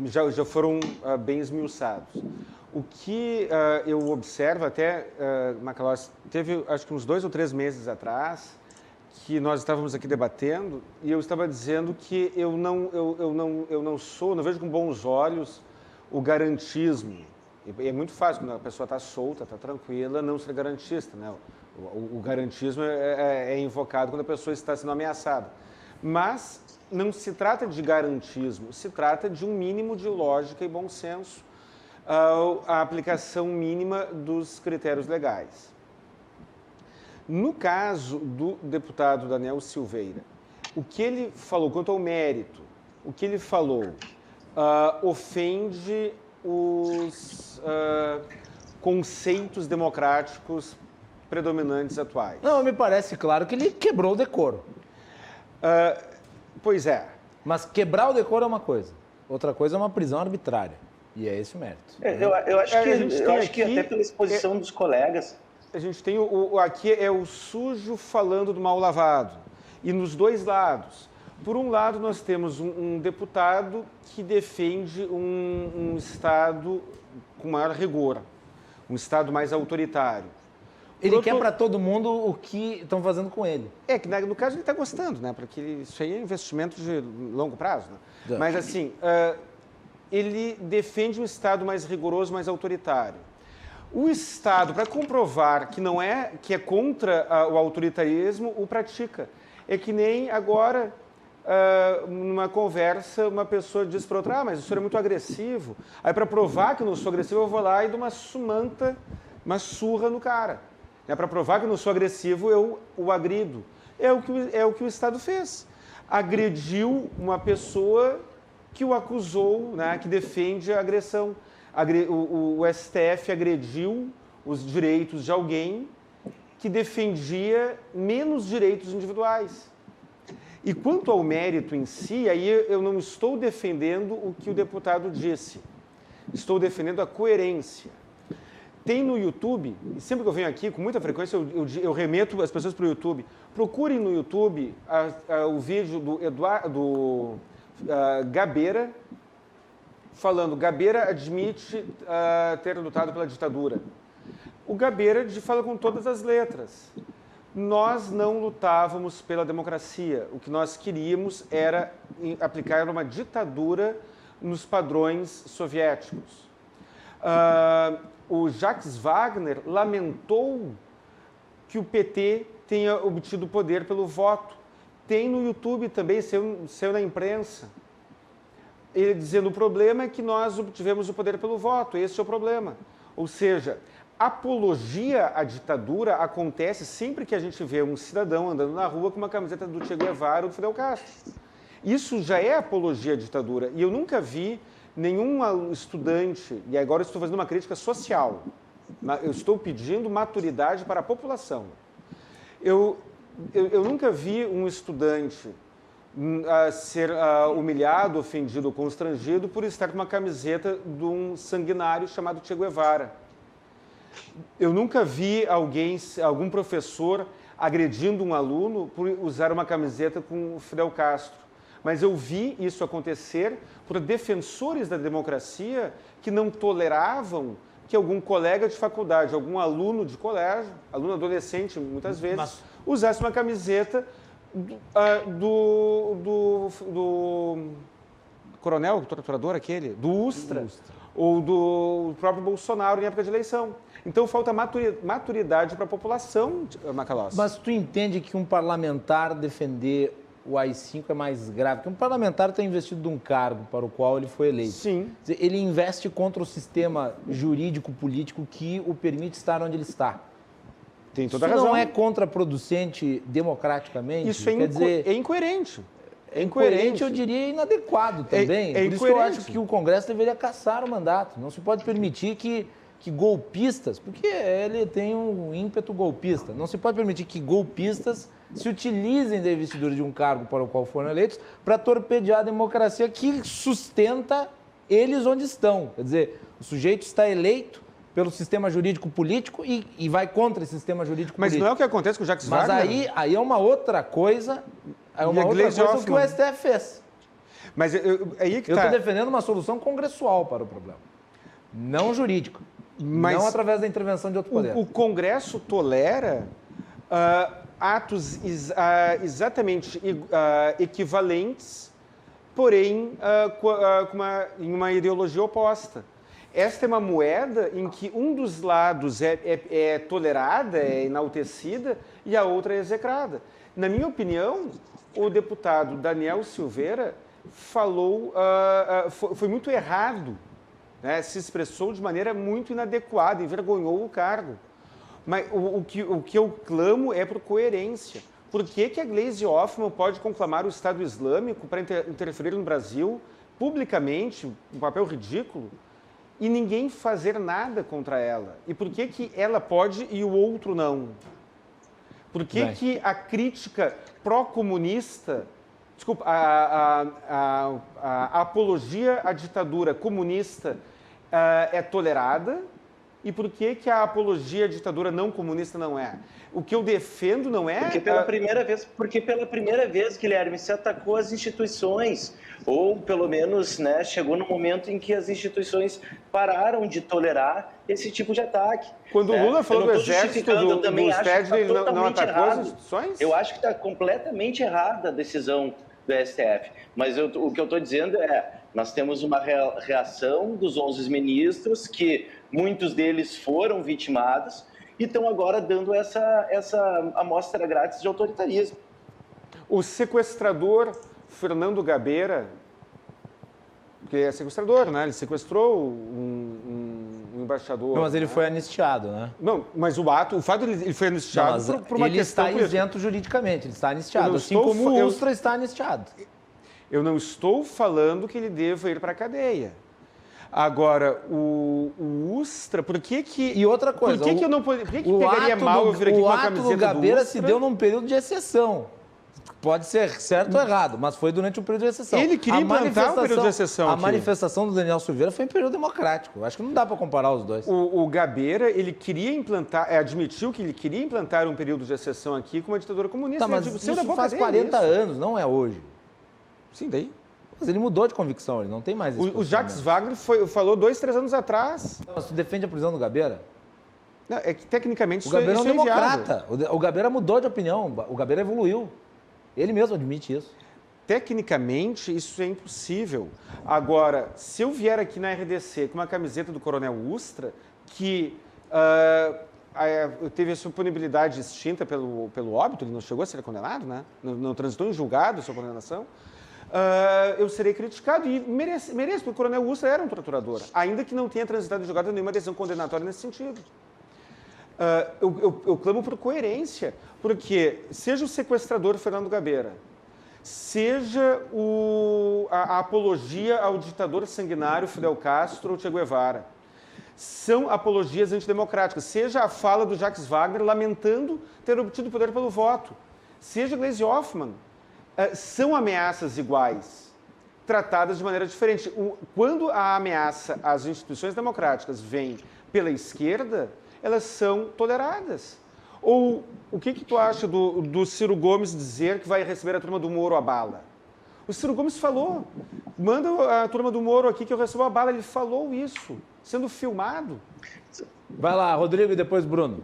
Speaker 5: já foram bem esmiuçados. O que eu observo até, Macalós, teve acho que uns 2 ou 3 meses atrás, que nós estávamos aqui debatendo, e eu estava dizendo que eu não vejo com bons olhos o garantismo. E é muito fácil, quando a pessoa está solta, está tranquila, não ser garantista, né? O garantismo é invocado quando a pessoa está sendo ameaçada. Mas não se trata de garantismo, se trata de um mínimo de lógica e bom senso, a aplicação mínima dos critérios legais. No caso do deputado Daniel Silveira, o que ele falou quanto ao mérito, o que ele falou ofende os conceitos democráticos predominantes atuais.
Speaker 2: Não, me parece claro que ele quebrou o decoro.
Speaker 5: Pois é.
Speaker 2: Mas quebrar o decoro é uma coisa, outra coisa é uma prisão arbitrária. E é esse o mérito.
Speaker 7: Eu acho que até pela exposição dos colegas...
Speaker 5: A gente tem aqui é o sujo falando do mal lavado. E nos dois lados. Por um lado, nós temos um deputado que defende um Estado com maior rigor, um Estado mais autoritário.
Speaker 2: Ele quer para todo mundo o que estão fazendo com ele.
Speaker 5: É, que no caso ele está gostando, né? Porque isso aí é investimento de longo prazo. Né? Mas assim, ele defende um Estado mais rigoroso, mais autoritário. O Estado, para comprovar que é contra o autoritarismo, o pratica. É que nem agora, numa conversa, uma pessoa diz para outra, mas o senhor é muito agressivo. Aí, para provar que eu não sou agressivo, eu vou lá e dou uma surra no cara. Para provar que eu não sou agressivo, eu o agrido. É o que o Estado fez. Agrediu uma pessoa que o acusou, né, que defende a agressão. O STF agrediu os direitos de alguém que defendia menos direitos individuais. E quanto ao mérito em si, aí eu não estou defendendo o que o deputado disse. Estou defendendo a coerência. Tem no YouTube, e sempre que eu venho aqui, com muita frequência, eu remeto as pessoas para o YouTube. Procurem no YouTube o vídeo do Gabeira, falando, Gabeira admite ter lutado pela ditadura. O Gabeira fala com todas as letras. Nós não lutávamos pela democracia. O que nós queríamos era aplicar uma ditadura nos padrões soviéticos. O Jacques Wagner lamentou que o PT tenha obtido poder pelo voto. Tem no YouTube também, saiu na imprensa. Ele dizendo, o problema é que nós obtivemos o poder pelo voto, esse é o problema. Ou seja, apologia à ditadura acontece sempre que a gente vê um cidadão andando na rua com uma camiseta do Che Guevara ou do Fidel Castro. Isso já é apologia à ditadura. E eu nunca vi nenhum estudante, e agora eu estou fazendo uma crítica social, eu estou pedindo maturidade para a população. Eu nunca vi um estudante ser humilhado, ofendido ou constrangido por estar com uma camiseta de um sanguinário chamado Che Guevara. Eu nunca vi algum professor agredindo um aluno por usar uma camiseta com o Fidel Castro. Mas eu vi isso acontecer por defensores da democracia que não toleravam que algum colega de faculdade, algum aluno de colégio, aluno adolescente muitas vezes, usasse uma camiseta do coronel, do torturador aquele, do Ustra, ou do próprio Bolsonaro em época de eleição. Então falta maturidade para a população, Macalós.
Speaker 2: Mas tu entende que um parlamentar defender o AI-5 é mais grave? Porque um parlamentar está investido de um cargo para o qual ele foi eleito.
Speaker 5: Sim.
Speaker 2: Ele investe contra o sistema jurídico-político que o permite estar onde ele está.
Speaker 5: Tem toda
Speaker 2: Isso
Speaker 5: a razão.
Speaker 2: não é contraproducente democraticamente?
Speaker 5: Isso é incoerente.
Speaker 2: É incoerente, eu diria inadequado também. Por isso que eu acho que o Congresso deveria caçar o mandato. Não se pode permitir que golpistas, porque ele tem um ímpeto golpista, não se pode permitir que golpistas se utilizem da investidura de um cargo para o qual foram eleitos para torpedear a democracia que sustenta eles onde estão. Quer dizer, o sujeito está eleito pelo sistema jurídico-político e vai contra esse sistema jurídico-político.
Speaker 5: Mas não é o que acontece com o Jacques Wagner?
Speaker 2: Mas aí é uma outra coisa, que o STF fez.
Speaker 5: Mas aí que
Speaker 2: eu estou defendendo uma solução congressual para o problema. não jurídico.
Speaker 5: Mas
Speaker 2: não através da intervenção de outro poder.
Speaker 5: O Congresso tolera atos exatamente equivalentes, porém em uma ideologia oposta. Esta é uma moeda em que um dos lados é tolerada, é enaltecida, e a outra é execrada. Na minha opinião, o deputado Daniel Silveira falou, foi muito errado, né? Se expressou de maneira muito inadequada, envergonhou o cargo. Mas o que eu clamo é por coerência. Por que a Gleisi Hoffmann pode conclamar o Estado Islâmico para interferir no Brasil publicamente, um papel ridículo, e ninguém fazer nada contra ela? E por que ela pode e o outro não? Por que a crítica pró-comunista, desculpa, a apologia à ditadura comunista é tolerada, e por que a apologia à ditadura não comunista não é? O que eu defendo não é...
Speaker 7: Porque pela primeira vez, Guilherme, se atacou as instituições, ou pelo menos, né, chegou no momento em que as instituições pararam de tolerar esse tipo de ataque.
Speaker 5: Quando o Lula falou do exército, do Stedley, ele não atacou as instituições?
Speaker 7: Eu acho que está completamente errada a decisão do STF. Mas o que eu estou dizendo é, nós temos uma reação dos 11 ministros, que muitos deles foram vitimados, e estão agora dando essa amostra grátis de autoritarismo.
Speaker 5: O sequestrador Fernando Gabeira, que é sequestrador, né? Ele sequestrou um embaixador.
Speaker 2: Não, mas ele foi anistiado, né?
Speaker 5: Não, mas o fato de ele foi anistiado por uma questão...
Speaker 2: Ele está isento juridicamente, ele está anistiado, assim como o Ustra está anistiado.
Speaker 5: Eu não estou falando que ele deva ir para a cadeia. Agora, o Ustra, por que... E outra coisa... Por que eu não poderia... Por que pegaria mal eu vir aqui com a camiseta do Ustra? O ato do Gabeira
Speaker 2: se deu num período de exceção. Pode ser certo ou errado, mas foi durante um período de exceção.
Speaker 5: Ele queria implantar um período de exceção
Speaker 2: aqui. A manifestação do Daniel Silveira foi em período democrático. Acho que não dá para comparar os dois.
Speaker 5: O Gabeira, ele queria implantar, admitiu que ele queria implantar um período de exceção aqui com uma ditadura comunista.
Speaker 2: Tá, mas isso faz 40 anos, não é hoje.
Speaker 5: Sim, daí?
Speaker 2: Mas ele mudou de convicção, ele não tem mais isso.
Speaker 5: O Jacques Wagner falou 2, 3 anos atrás.
Speaker 2: Não, mas tu defende a prisão do Gabeira?
Speaker 5: Não, é que tecnicamente
Speaker 2: o Gabeira é um democrata. O Gabeira mudou de opinião, o Gabeira evoluiu. Ele mesmo admite isso.
Speaker 5: Tecnicamente, isso é impossível. Agora, se eu vier aqui na RDC com uma camiseta do Coronel Ustra, que teve a sua punibilidade extinta pelo óbito, ele não chegou a ser condenado, né? Não transitou em julgado a sua condenação, eu serei criticado e mereço, porque o Coronel Ustra era um torturador, ainda que não tenha transitado em julgado nenhuma decisão condenatória nesse sentido. Eu clamo por coerência, porque seja o sequestrador Fernando Gabeira, seja a apologia ao ditador sanguinário Fidel Castro ou Che Guevara, são apologias antidemocráticas, seja a fala do Jacques Wagner lamentando ter obtido poder pelo voto, seja Gleisi Hoffmann, são ameaças iguais, tratadas de maneira diferente. Quando a ameaça às instituições democráticas vem pela esquerda, elas são toleradas. Ou o que tu acha do Ciro Gomes dizer que vai receber a turma do Moro a bala? O Ciro Gomes falou, manda a turma do Moro aqui que eu recebo a bala. Ele falou isso, sendo filmado.
Speaker 2: Vai lá, Rodrigo, e depois Bruno.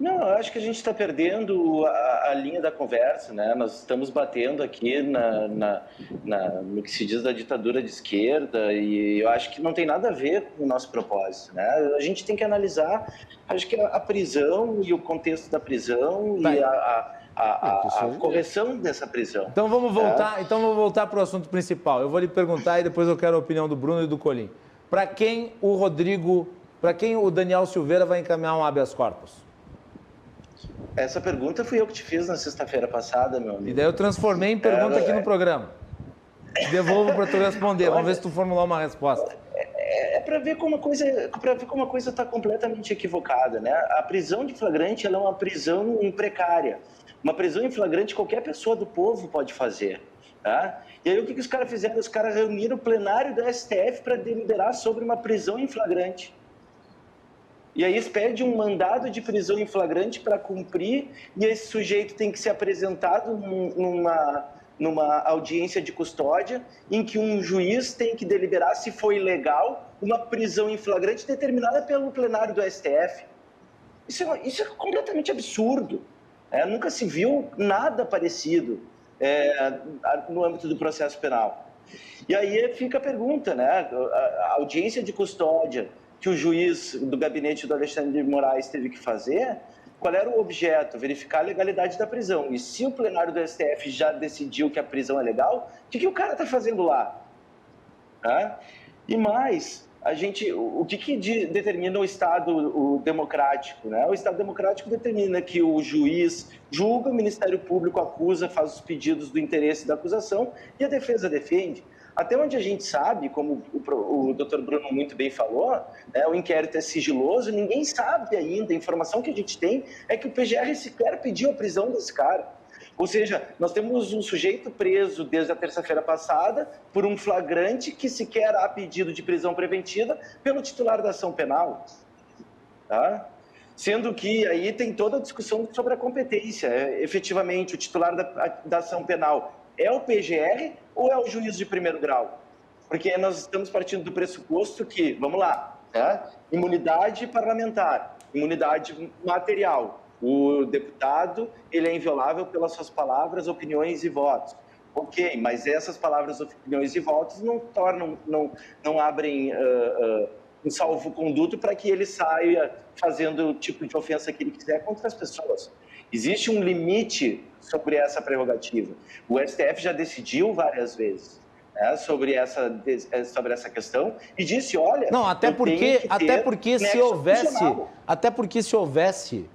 Speaker 7: Não, eu acho que a gente está perdendo a linha da conversa, né? Nós estamos batendo aqui no que se diz da ditadura de esquerda, e eu acho que não tem nada a ver com o nosso propósito, né? A gente tem que analisar, acho que a prisão e o contexto da prisão e a correção dessa prisão.
Speaker 2: Então vamos voltar para o assunto principal. Eu vou lhe perguntar e depois eu quero a opinião do Bruno e do Colim. Para quem o Daniel Silveira vai encaminhar um habeas corpus?
Speaker 7: Essa pergunta fui eu que te fiz na sexta-feira passada, meu amigo.
Speaker 2: E daí eu transformei em pergunta aqui no programa. Te devolvo para tu responder. Vamos ver se tu formular uma resposta.
Speaker 7: É para ver como a coisa está completamente equivocada, né? A prisão de flagrante, ela é uma prisão precária. Uma prisão em flagrante qualquer pessoa do povo pode fazer, tá? E aí o que os caras fizeram? Os caras reuniram o plenário do STF para deliberar sobre uma prisão em flagrante. E aí eles pedem um mandado de prisão em flagrante para cumprir, e esse sujeito tem que ser apresentado numa audiência de custódia em que um juiz tem que deliberar se foi legal uma prisão em flagrante determinada pelo plenário do STF. Isso é completamente absurdo. Nunca se viu nada parecido no âmbito do processo penal. E aí fica a pergunta, né? A audiência de custódia que o juiz do gabinete do Alexandre de Moraes teve que fazer, qual era o objeto? Verificar a legalidade da prisão. E se o plenário do STF já decidiu que a prisão é legal, o que o cara está fazendo lá? E mais, o que determina o Estado democrático? Né? O Estado democrático determina que o juiz julga, o Ministério Público acusa, faz os pedidos do interesse da acusação e a defesa defende. Até onde a gente sabe, como o doutor Bruno muito bem falou, o inquérito é sigiloso, ninguém sabe ainda. A informação que a gente tem é que o PGR sequer pediu a prisão desse cara. Ou seja, nós temos um sujeito preso desde a terça-feira passada por um flagrante que sequer há pedido de prisão preventiva pelo titular da ação penal. Tá? Sendo que aí tem toda a discussão sobre a competência. Efetivamente, o titular da ação penal é o PGR ou é o juiz de primeiro grau? Porque nós estamos partindo do pressuposto que, vamos lá, imunidade parlamentar, imunidade material. O deputado, ele é inviolável pelas suas palavras, opiniões e votos. Ok, mas essas palavras, opiniões e votos não abrem um salvo-conduto para que ele saia fazendo o tipo de ofensa que ele quiser contra as pessoas. Existe um limite sobre essa prerrogativa. O STF já decidiu várias vezes sobre essa questão e disse, olha...
Speaker 2: Não, até porque se houvesse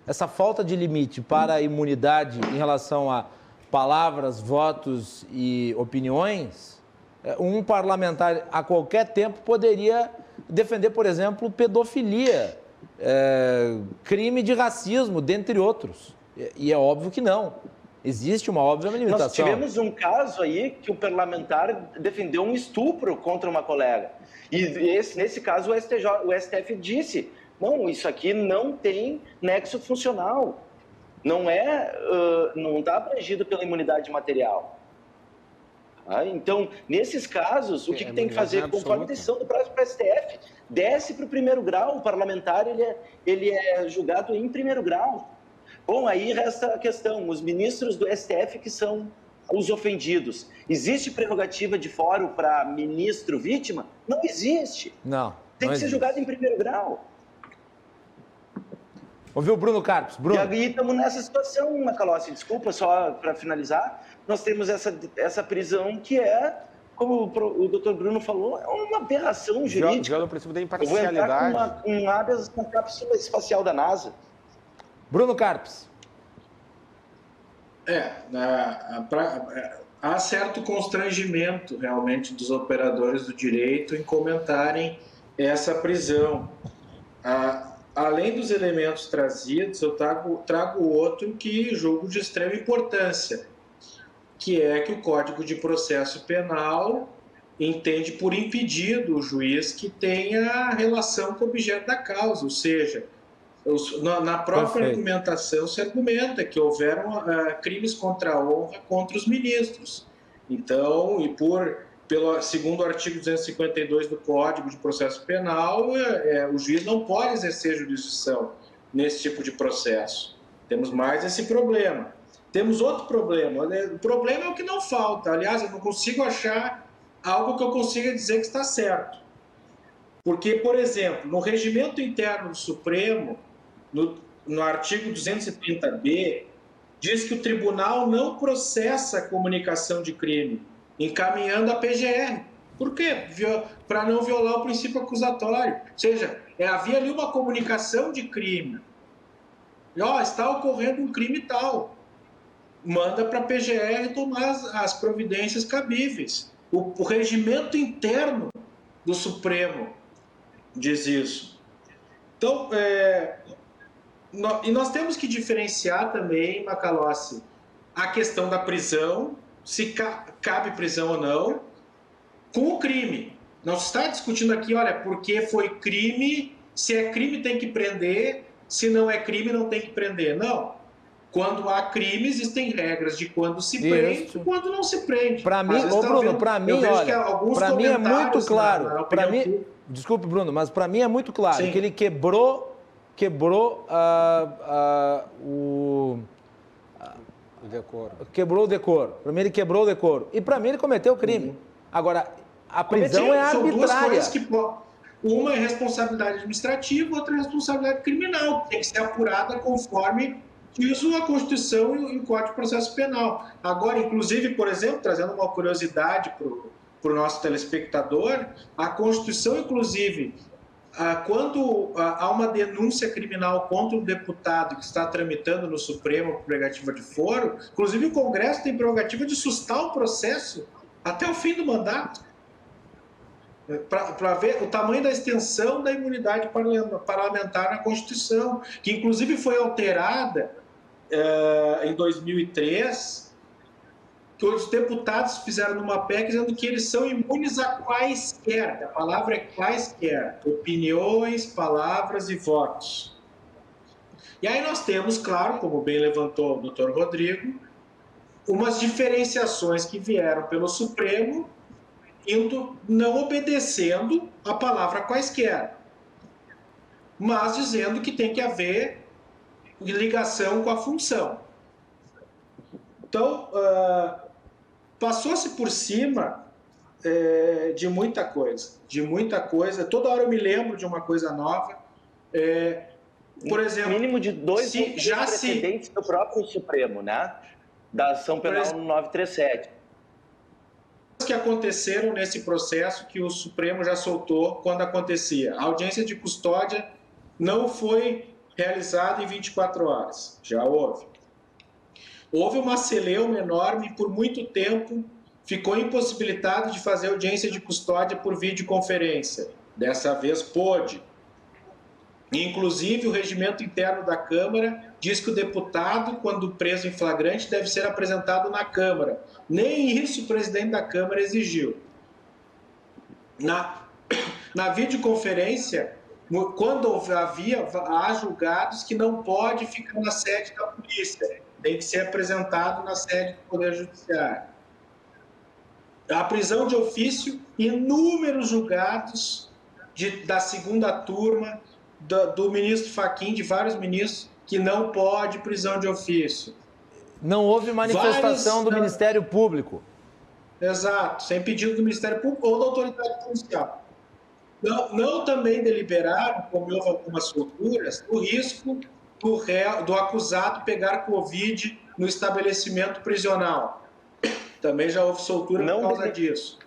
Speaker 2: essa falta de limite para a imunidade em relação a palavras, votos e opiniões, um parlamentar a qualquer tempo poderia defender, por exemplo, pedofilia, crime de racismo, dentre outros. E é óbvio que não. Existe uma óbvia limitação.
Speaker 7: Nós tivemos um caso aí que o parlamentar defendeu um estupro contra uma colega. E nesse caso o STF disse, não, isso aqui não tem nexo funcional. Não está abrangido pela imunidade material. Então, nesses casos, o que tem que fazer? Conforme a decisão do próprio STF, desce para o primeiro grau. O parlamentar ele é julgado em primeiro grau. Bom, aí resta a questão, os ministros do STF que são os ofendidos. Existe prerrogativa de fórum para ministro vítima? Não existe.
Speaker 2: Não.
Speaker 7: Tem que ser julgado em primeiro grau.
Speaker 2: Ouviu o Bruno Carpes? Bruno.
Speaker 7: E aí estamos nessa situação, Macalossi, desculpa, só para finalizar, nós temos essa prisão que como o doutor Bruno falou, é uma aberração jurídica.
Speaker 5: Joga no princípio da imparcialidade.
Speaker 7: Eu vou entrar com um habeas na cápsula espacial da NASA.
Speaker 2: Bruno Carpes.
Speaker 6: Há certo constrangimento, realmente, dos operadores do direito em comentarem essa prisão. Além dos elementos trazidos, eu trago outro que julgo de extrema importância, que é que o Código de Processo Penal entende por impedido o juiz que tenha relação com o objeto da causa, ou seja, na própria argumentação se argumenta que houveram crimes contra a honra contra os ministros. Então, segundo o artigo 252 do Código de Processo Penal, o juiz não pode exercer jurisdição nesse tipo de processo. Temos mais esse problema. Temos outro problema. O problema é o que não falta. Aliás, eu não consigo achar algo que eu consiga dizer que está certo. Porque, por exemplo, no regimento interno do Supremo, no artigo 230b, diz que o tribunal não processa a comunicação de crime, encaminhando a PGR. Por quê? Para não violar o princípio acusatório. Ou seja, havia ali uma comunicação de crime. Está ocorrendo um crime tal. Manda para a PGR tomar as providências cabíveis. O regimento interno do Supremo diz isso. Então, e nós temos que diferenciar também, Macalossi, a questão da prisão, se cabe prisão ou não, com o crime. Não se está discutindo aqui, olha, porque foi crime, se é crime tem que prender, se não é crime não tem que prender. Não. quando há crime, existem regras de quando se prende e quando não se prende.
Speaker 2: Para mim, Bruno, para mim, olha, para mim é muito claro. Para mim, desculpe, Bruno, mas para mim é muito claro que ele quebrou o decoro. Quebrou o decoro. Para mim, ele quebrou o decoro. E para mim, ele cometeu o crime. Agora, a prisão é arbitrária.
Speaker 6: São duas coisas que uma é responsabilidade administrativa, outra é responsabilidade criminal. Tem que ser apurada conforme diz a Constituição e o Código de Processo Penal. Agora, inclusive, por exemplo, trazendo uma curiosidade para o nosso telespectador, a Constituição, inclusive, quando há uma denúncia criminal contra um deputado que está tramitando no Supremo por prerrogativa de foro, inclusive o Congresso tem prerrogativa de sustar o processo até o fim do mandato, para ver o tamanho da extensão da imunidade parlamentar na Constituição, que inclusive foi alterada em 2003, que os deputados fizeram numa PEC dizendo que eles são imunes a quaisquer, a palavra é quaisquer, opiniões, palavras e votos. E aí nós temos, claro, como bem levantou o doutor Rodrigo, umas diferenciações que vieram pelo Supremo, não obedecendo a palavra quaisquer, mas dizendo que tem que haver ligação com a função. Então, passou-se por cima de muita coisa. Toda hora eu me lembro de uma coisa nova. Por exemplo,
Speaker 7: mínimo de 2 precedentes do próprio Supremo, né? Da ação penal 937.
Speaker 6: Que aconteceram nesse processo que o Supremo já soltou quando acontecia. A audiência de custódia não foi realizada em 24 horas. Já houve. Houve uma celeuma enorme e por muito tempo ficou impossibilitado de fazer audiência de custódia por videoconferência. Dessa vez pôde. Inclusive, o regimento interno da Câmara diz que o deputado, quando preso em flagrante, deve ser apresentado na Câmara. Nem isso o presidente da Câmara exigiu. Na videoconferência, quando há julgados que não pode ficar na sede da polícia, tem que ser apresentado na sede do Poder Judiciário. A prisão de ofício, inúmeros julgados da segunda turma, do ministro Fachin, de vários ministros, que não pode prisão de ofício.
Speaker 2: Não houve manifestação do Ministério Público.
Speaker 6: Exato, sem pedido do Ministério Público ou da autoridade policial. Não também deliberaram, como houve algumas solturas, o risco do acusado pegar Covid no estabelecimento prisional. Também já houve soltura por causa disso.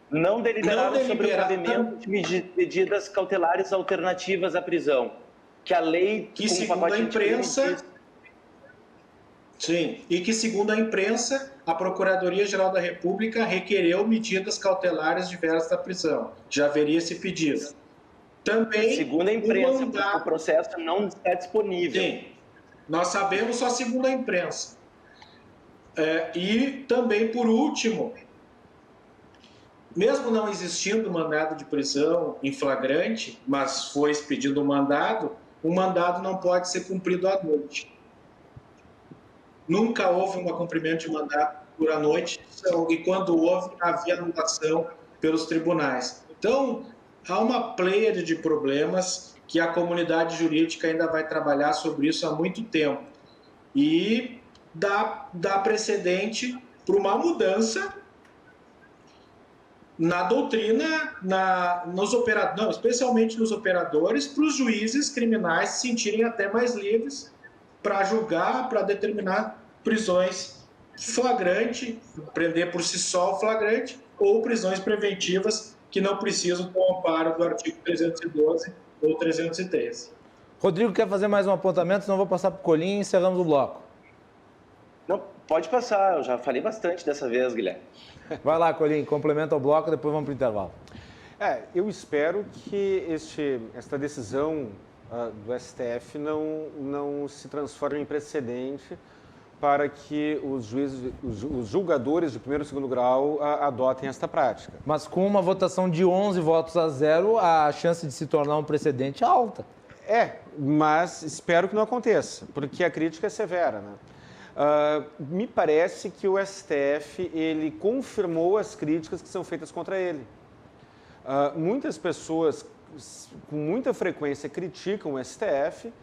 Speaker 7: Não deliberaram sobre o cabimento de medidas cautelares alternativas à prisão, que a lei...
Speaker 6: Que segundo a imprensa... Sim, e que segundo a imprensa, a Procuradoria-Geral da República requereu medidas cautelares diversas da prisão. Já haveria esse pedido. Também...
Speaker 7: Segundo a imprensa, o processo não está disponível.
Speaker 6: Sim, nós sabemos só segundo a imprensa. E também, por último... Mesmo não existindo mandado de prisão em flagrante, mas foi expedido um mandado, o mandado não pode ser cumprido à noite. Nunca houve um cumprimento de mandado por à noite, e quando houve, havia anulação pelos tribunais. Então, há uma pleiade de problemas que a comunidade jurídica ainda vai trabalhar sobre isso há muito tempo. E dá precedente para uma mudança na doutrina, especialmente nos operadores, para os juízes criminais se sentirem até mais livres para julgar, para determinar prisões flagrante, prender por si só o flagrante, ou prisões preventivas que não precisam do amparo do artigo 312 ou 313.
Speaker 2: Rodrigo quer fazer mais um apontamento, senão eu vou passar para o Colim e encerramos o bloco.
Speaker 7: Não, pode passar, eu já falei bastante dessa vez, Guilherme.
Speaker 2: Vai lá, Colim, complementa o bloco, depois vamos para o intervalo.
Speaker 5: Eu espero que esta decisão do STF não se transforme em precedente para que os juízes, os julgadores de primeiro e segundo grau adotem esta prática.
Speaker 2: Mas com uma votação de 11 votos a 0, a chance de se tornar um precedente é alta.
Speaker 5: Mas espero que não aconteça, porque a crítica é severa, né? Me parece que o STF ele confirmou as críticas que são feitas contra ele. Muitas pessoas com muita frequência criticam o STF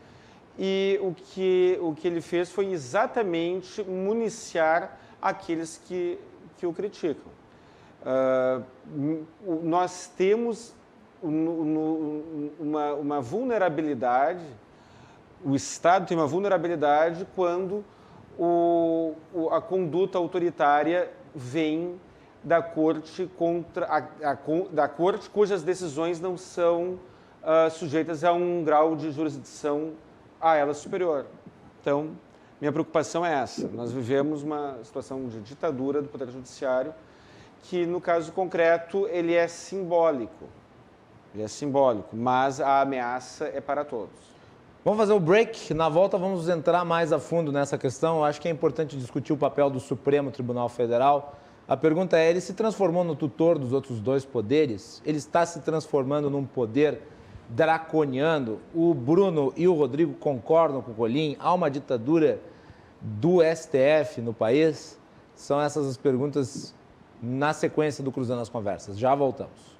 Speaker 5: e o que ele fez foi exatamente municiar aqueles que o criticam. Nós temos uma vulnerabilidade, o Estado tem uma vulnerabilidade quando a conduta autoritária vem da corte da corte cujas decisões não são sujeitas a um grau de jurisdição a ela superior. Então, minha preocupação é essa. Nós vivemos uma situação de ditadura do Poder Judiciário que, no caso concreto, ele é simbólico. Ele é simbólico, mas a ameaça é para todos.
Speaker 2: Vamos fazer o break. Na volta vamos entrar mais a fundo nessa questão. Eu acho que é importante discutir o papel do Supremo Tribunal Federal. A pergunta é, ele se transformou no tutor dos outros dois poderes? Ele está se transformando num poder draconiano? O Bruno e o Rodrigo concordam com o Colim? Há uma ditadura do STF no país? São essas as perguntas na sequência do Cruzando as Conversas. Já voltamos.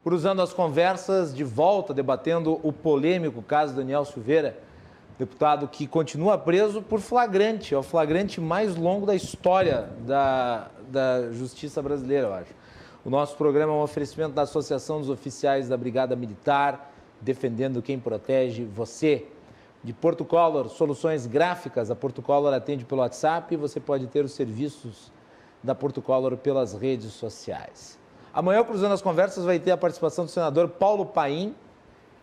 Speaker 2: Cruzando as Conversas, de volta, debatendo o polêmico caso Daniel Silveira, deputado que continua preso por flagrante. É o flagrante mais longo da história da justiça brasileira, eu acho. O nosso programa é um oferecimento da Associação dos Oficiais da Brigada Militar, defendendo quem protege você. De Porto Color, soluções gráficas. A Porto Color atende pelo WhatsApp e você pode ter os serviços da Porto Color pelas redes sociais. Amanhã, o Cruzando as Conversas vai ter a participação do senador Paulo Paim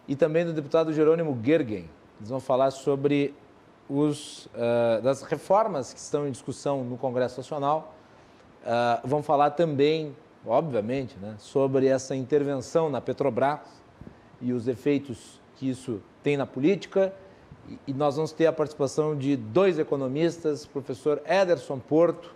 Speaker 2: e também do deputado Jerônimo Gergen. Eles vão falar sobre das reformas que estão em discussão no Congresso Nacional. Vão falar também, obviamente, né, sobre essa intervenção na Petrobras e os efeitos que isso tem na política. E nós vamos ter a participação de dois economistas, o professor Ederson Porto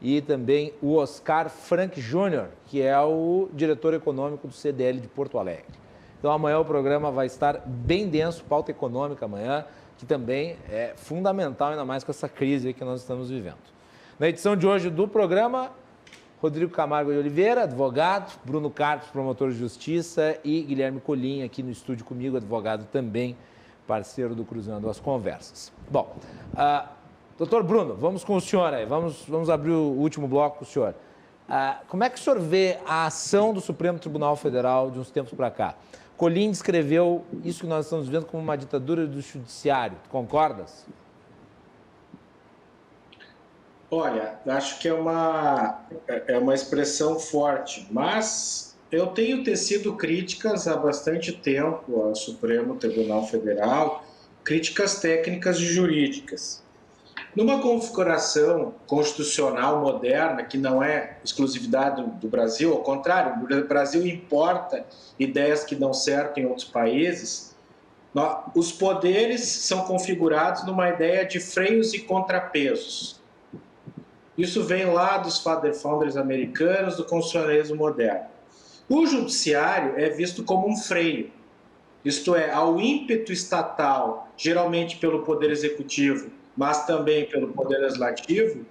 Speaker 2: e também o Oscar Frank Júnior, que é o diretor econômico do CDL de Porto Alegre. Então, amanhã o programa vai estar bem denso, pauta econômica amanhã, que também é fundamental, ainda mais com essa crise que nós estamos vivendo. Na edição de hoje do programa, Rodrigo Camargo de Oliveira, advogado, Bruno Carpes, promotor de justiça, e Guilherme Colim, aqui no estúdio comigo, advogado também, parceiro do Cruzando as Conversas. Bom, doutor Bruno, vamos com o senhor aí, vamos abrir o último bloco com o senhor. Como é que o senhor vê a ação do Supremo Tribunal Federal de uns tempos para cá? Colim descreveu isso que nós estamos vivendo como uma ditadura do judiciário. Tu concordas?
Speaker 6: Olha, acho que é uma expressão forte, mas eu tenho tecido críticas há bastante tempo ao Supremo Tribunal Federal, críticas técnicas e jurídicas. Numa configuração constitucional moderna, que não é exclusividade do Brasil, ao contrário, o Brasil importa ideias que dão certo em outros países, os poderes são configurados numa ideia de freios e contrapesos. Isso vem lá dos Father Founders americanos, do constitucionalismo moderno. O judiciário é visto como um freio, isto é, ao ímpeto estatal, geralmente pelo Poder Executivo, mas também pelo Poder Legislativo,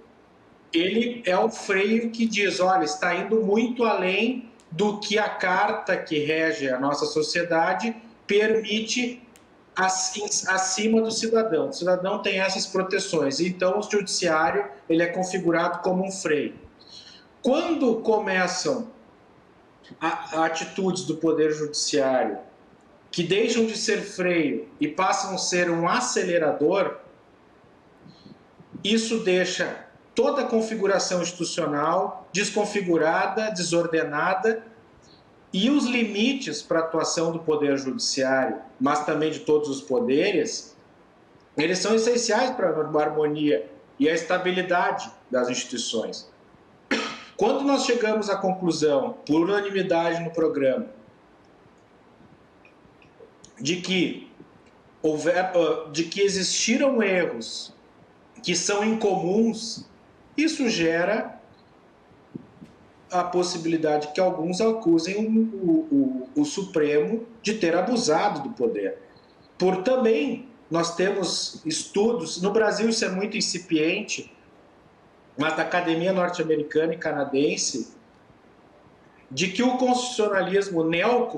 Speaker 6: ele é o freio que diz, olha, está indo muito além do que a carta que rege a nossa sociedade permite acima do cidadão. O cidadão tem essas proteções, então o judiciário ele é configurado como um freio. Quando começam atitudes do Poder Judiciário que deixam de ser freio e passam a ser um acelerador, isso deixa toda a configuração institucional desconfigurada, desordenada, e os limites para a atuação do Poder Judiciário, mas também de todos os poderes, eles são essenciais para a harmonia e a estabilidade das instituições. Quando nós chegamos à conclusão, por unanimidade no programa, de que existiram erros que são incomuns, isso gera a possibilidade que alguns acusem o Supremo de ter abusado do poder. Por também, nós temos estudos, no Brasil isso é muito incipiente, mas da Academia Norte-Americana e Canadense, de que o constitucionalismo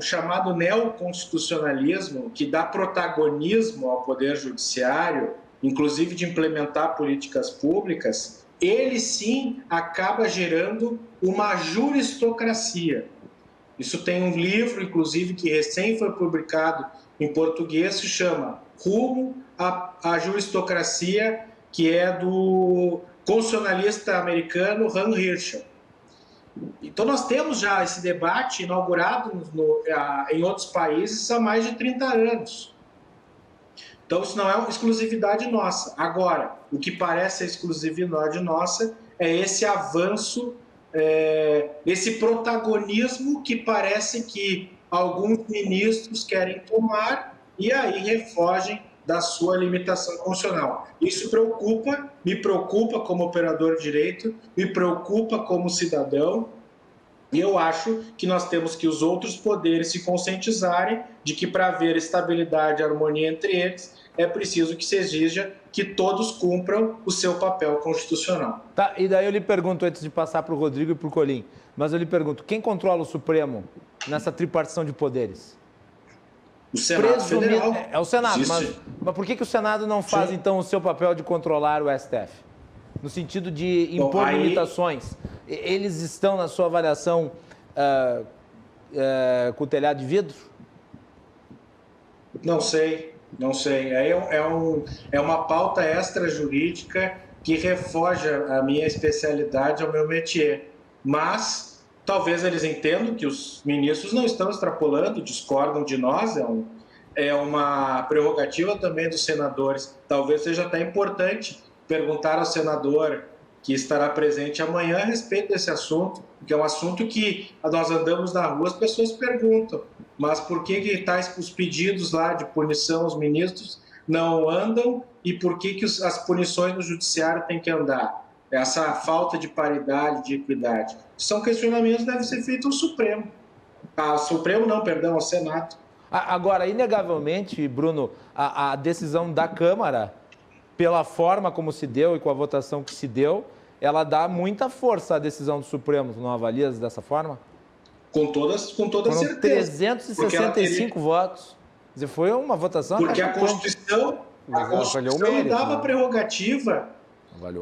Speaker 6: chamado neoconstitucionalismo, que dá protagonismo ao Poder Judiciário, inclusive de implementar políticas públicas, ele sim acaba gerando uma juristocracia. Isso tem um livro, inclusive, que recém foi publicado em português, se chama Rumo à Juristocracia, que é do constitucionalista americano Han Hirschel. Então nós temos já esse debate inaugurado em outros países há mais de 30 anos. Então isso não é uma exclusividade nossa. Agora, o que parece ser exclusividade nossa é esse avanço, esse protagonismo que parece que alguns ministros querem tomar e aí refogem da sua limitação constitucional. Isso me preocupa como operador de direito, me preocupa como cidadão, e eu acho que nós temos que os outros poderes se conscientizarem de que para haver estabilidade e harmonia entre eles, é preciso que se exija que todos cumpram o seu papel constitucional.
Speaker 2: Tá, e daí eu lhe pergunto, antes de passar para o Rodrigo e para o Colim, mas eu lhe pergunto, quem controla o Supremo nessa tripartição de poderes?
Speaker 6: O Senado Federal.
Speaker 2: É o Senado, mas por que o Senado não faz, então, o seu papel de controlar o STF? No sentido de impor limitações. Eles estão, na sua avaliação, com o telhado de vidro?
Speaker 6: Não sei. É uma pauta extrajurídica que refoge a minha especialidade, ao meu métier. Mas talvez eles entendam que os ministros não estão extrapolando, discordam de nós, é uma prerrogativa também dos senadores. Talvez seja até importante perguntar ao senador que estará presente amanhã a respeito desse assunto, porque é um assunto que nós andamos na rua, as pessoas perguntam, mas por que tais os pedidos lá de punição aos ministros não andam e por que as punições no judiciário têm que andar? Essa falta de paridade, de equidade. São questionamentos que devem ser feitos ao Supremo. Ao Senado.
Speaker 2: Agora, inegavelmente, Bruno, a decisão da Câmara, pela forma como se deu e com a votação que se deu, ela dá muita força à decisão do Supremo. Não avalias dessa forma?
Speaker 6: Com toda certeza.
Speaker 2: 365 votos. Quer dizer, foi uma votação...
Speaker 6: Porque a Constituição dava prerrogativa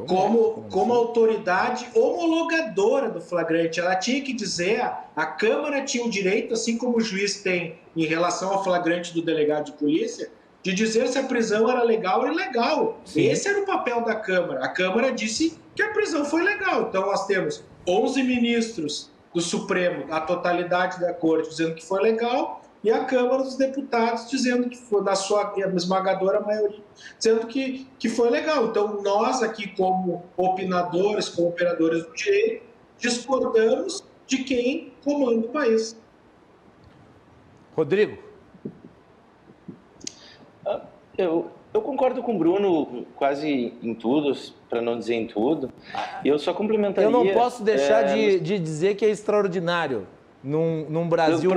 Speaker 6: como autoridade homologadora do flagrante. Ela tinha que dizer, a Câmara tinha o direito, assim como o juiz tem em relação ao flagrante do delegado de polícia, de dizer se a prisão era legal ou ilegal. Sim. Esse era o papel da Câmara. A Câmara disse que a prisão foi legal. Então nós temos 11 ministros do Supremo, a totalidade da Corte, dizendo que foi legal, e a Câmara dos Deputados dizendo que foi, na sua esmagadora maioria, dizendo que foi legal. Então, nós aqui, como opinadores, como operadores do direito, discordamos de quem comanda o país.
Speaker 2: Rodrigo?
Speaker 7: Eu concordo com o Bruno quase em tudo, para não dizer em tudo. Eu só complementaria...
Speaker 2: Eu não posso deixar de dizer que é extraordinário. Num Brasil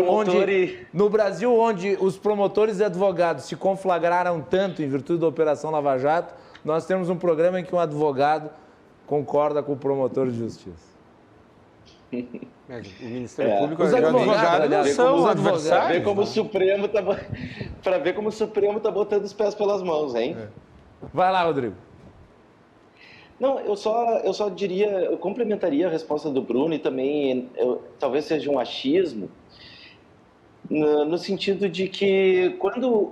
Speaker 2: no Brasil onde os promotores e advogados se conflagraram tanto em virtude da Operação Lava Jato, nós temos um programa em que um advogado concorda com o promotor de justiça.
Speaker 5: O Ministério Público...
Speaker 2: Os advogados não são adversários.
Speaker 7: Para ver como o Supremo está botando os pés pelas mãos, hein?
Speaker 2: Vai lá, Rodrigo.
Speaker 7: Não, eu só diria, eu complementaria a resposta do Bruno e também talvez seja um achismo, no sentido de que quando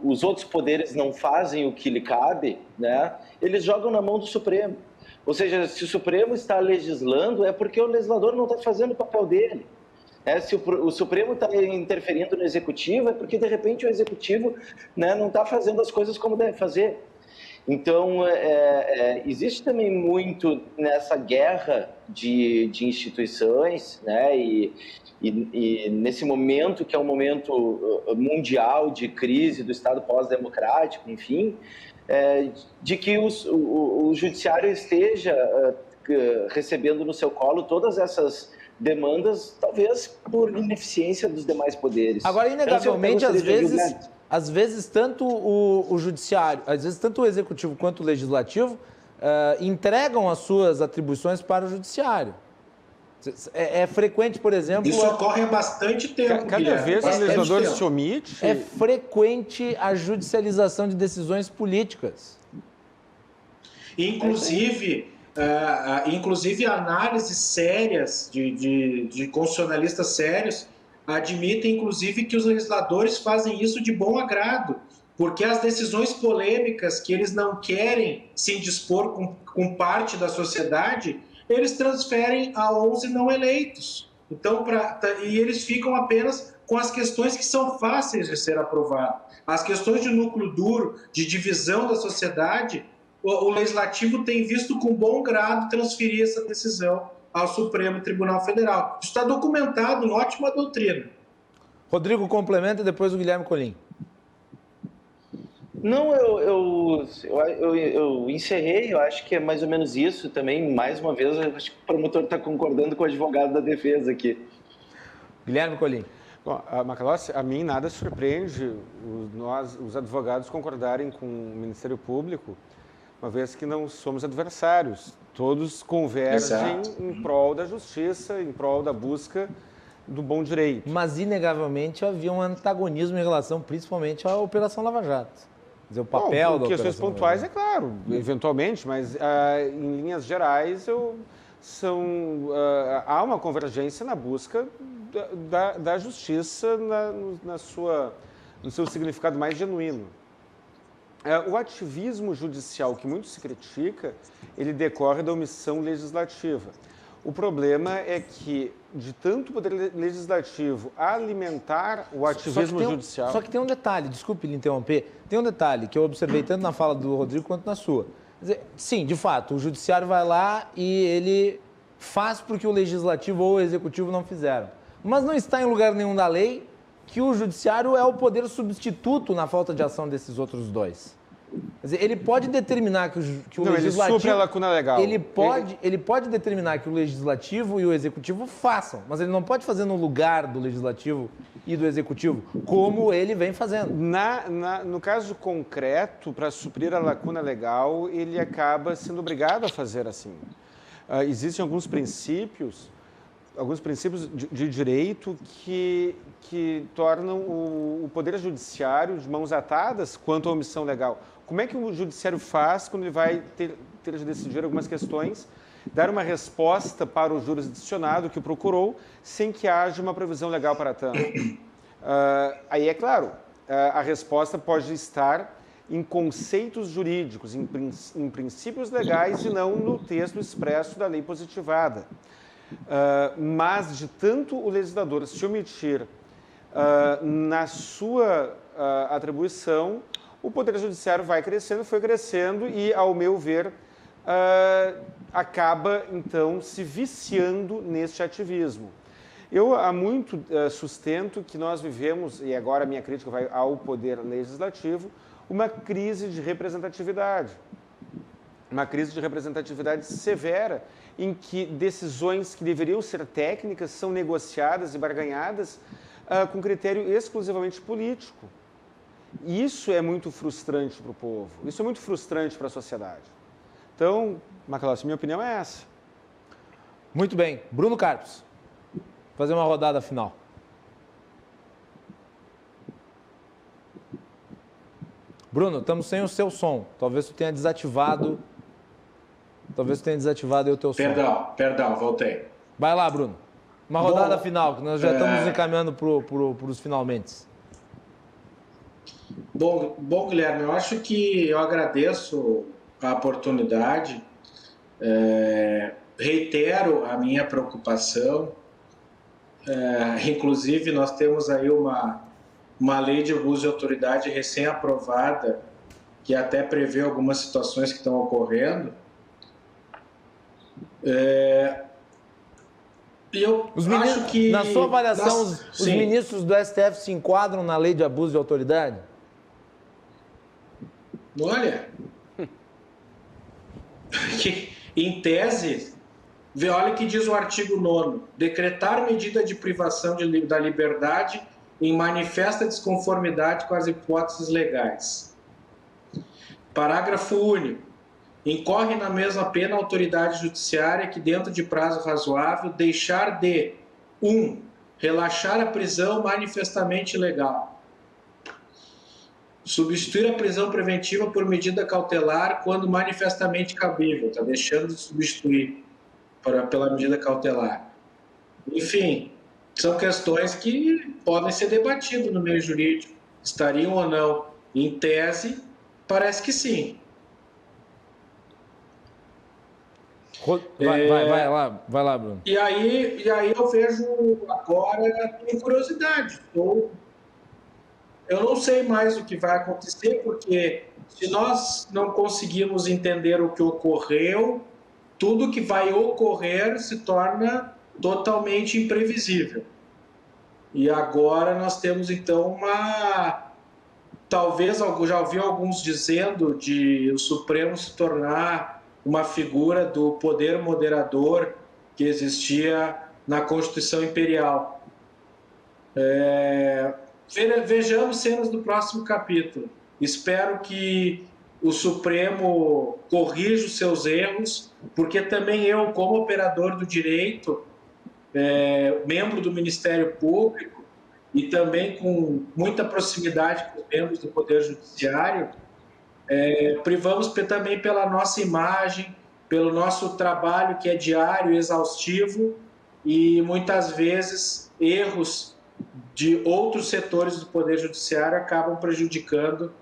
Speaker 7: os outros poderes não fazem o que lhe cabe, né, eles jogam na mão do Supremo. Ou seja, se o Supremo está legislando, é porque o legislador não está fazendo o papel dele. Se o Supremo está interferindo no Executivo, é porque, de repente, o Executivo, né, não está fazendo as coisas como deve fazer. Então, existe também muito nessa guerra de instituições, né? E nesse momento, que é um momento mundial de crise do Estado pós-democrático, enfim, de que o judiciário esteja recebendo no seu colo todas essas demandas, talvez por ineficiência dos demais poderes.
Speaker 2: Agora, inegavelmente, às vezes tanto o judiciário, às vezes tanto o executivo quanto o legislativo entregam as suas atribuições para o judiciário. É frequente, por exemplo...
Speaker 6: Isso ocorre há bastante tempo,
Speaker 5: Cada vez o legislador se omite...
Speaker 2: É frequente a judicialização de decisões políticas.
Speaker 6: Inclusive análises sérias de constitucionalistas sérios admitem, inclusive, que os legisladores fazem isso de bom agrado, porque as decisões polêmicas que eles não querem se indispor com parte da sociedade, eles transferem a 11 não eleitos. Então, e eles ficam apenas com as questões que são fáceis de ser aprovadas. As questões de núcleo duro, de divisão da sociedade, o Legislativo tem visto com bom grado transferir essa decisão ao Supremo Tribunal Federal. Isso está documentado em ótima doutrina.
Speaker 2: Rodrigo complementa e depois o Guilherme Colim.
Speaker 7: Não, eu encerrei, eu acho que é mais ou menos isso também. Mais uma vez, eu acho que o promotor está concordando com o advogado da defesa aqui.
Speaker 2: Guilherme Colim.
Speaker 5: Bom, Macalossi, a mim nada surpreende os advogados concordarem com o Ministério Público, uma vez que não somos adversários. Todos convergem em prol da justiça, em prol da busca do bom direito.
Speaker 2: Mas, inegavelmente, havia um antagonismo em relação, principalmente, à Operação Lava Jato. Quer dizer, o papel da
Speaker 5: questões pontuais, é claro, eventualmente, mas em linhas gerais há uma convergência na busca da justiça no seu significado mais genuíno. O ativismo judicial que muito se critica, ele decorre da omissão legislativa. O problema é que, de tanto poder legislativo alimentar o ativismo judicial...
Speaker 2: Só que tem um detalhe, desculpe lhe interromper, tem um detalhe que eu observei tanto na fala do Rodrigo quanto na sua. Quer dizer, sim, de fato, o judiciário vai lá e ele faz porque o legislativo ou o executivo não fizeram. Mas não está em lugar nenhum da lei que o judiciário é o poder substituto na falta de ação desses outros dois. Quer dizer, ele pode determinar que o legislativo...
Speaker 5: Ele supre a lacuna legal.
Speaker 2: Ele pode determinar que o legislativo e o executivo façam, mas ele não pode fazer no lugar do legislativo e do executivo, como ele vem fazendo.
Speaker 5: No caso concreto, para suprir a lacuna legal, ele acaba sendo obrigado a fazer assim. Existem alguns princípios de direito que tornam o Poder Judiciário de mãos atadas quanto à omissão legal. Como é que o Judiciário faz quando ele vai ter de decidir algumas questões, dar uma resposta para o jurisdicionado que o procurou, sem que haja uma previsão legal para tanto? Aí, é claro, a resposta pode estar em conceitos jurídicos, em princípios legais e não no texto expresso da lei positivada. Mas, de tanto o legislador se omitir na sua atribuição, o Poder Judiciário foi crescendo e, ao meu ver, acaba, então, se viciando neste ativismo. Eu há muito sustento que nós vivemos, e agora a minha crítica vai ao Poder Legislativo, uma crise de representatividade. Uma crise de representatividade severa, em que decisões que deveriam ser técnicas são negociadas e barganhadas com critério exclusivamente político. Isso é muito frustrante para o povo, isso é muito frustrante para a sociedade. Então, Macalossi, minha opinião é essa.
Speaker 2: Muito bem. Bruno Carpes, fazer uma rodada final. Bruno, estamos sem o seu som. Talvez tu tenha desativado aí o teu som.
Speaker 6: Perdão, voltei.
Speaker 2: Vai lá, Bruno. Uma rodada final, que nós já estamos encaminhando para os finalmente.
Speaker 6: Bom, Guilherme, eu acho que eu agradeço a oportunidade, reitero a minha preocupação, inclusive nós temos aí uma lei de abuso de autoridade recém-aprovada que até prevê algumas situações que estão ocorrendo. E eu acho que...
Speaker 2: Na sua avaliação, os ministros do STF se enquadram na lei de abuso de autoridade?
Speaker 6: Olha, em tese, olha o que diz o artigo 9º, decretar medida de privação da liberdade em manifesta desconformidade com as hipóteses legais. Parágrafo único. Incorre na mesma pena a autoridade judiciária que, dentro de prazo razoável, deixar de 1. Relaxar a prisão manifestamente ilegal. Substituir a prisão preventiva por medida cautelar quando manifestamente cabível. Está deixando de substituir pela medida cautelar. Enfim, são questões que podem ser debatidas no meio jurídico. Estariam ou não em tese? Parece que sim.
Speaker 2: Vai lá, Bruno.
Speaker 6: E aí eu vejo agora, tenho curiosidade. Eu não sei mais o que vai acontecer, porque se nós não conseguirmos entender o que ocorreu, tudo que vai ocorrer se torna totalmente imprevisível. E agora nós temos, então, talvez, já ouvi alguns dizendo de o Supremo se tornar uma figura do poder moderador que existia na Constituição Imperial. Vejamos cenas do próximo capítulo. Espero que o Supremo corrija os seus erros, porque também eu, como operador do direito, membro do Ministério Público e também com muita proximidade com os membros do Poder Judiciário, privamos também pela nossa imagem, pelo nosso trabalho que é diário, exaustivo, e muitas vezes erros de outros setores do Poder Judiciário acabam prejudicando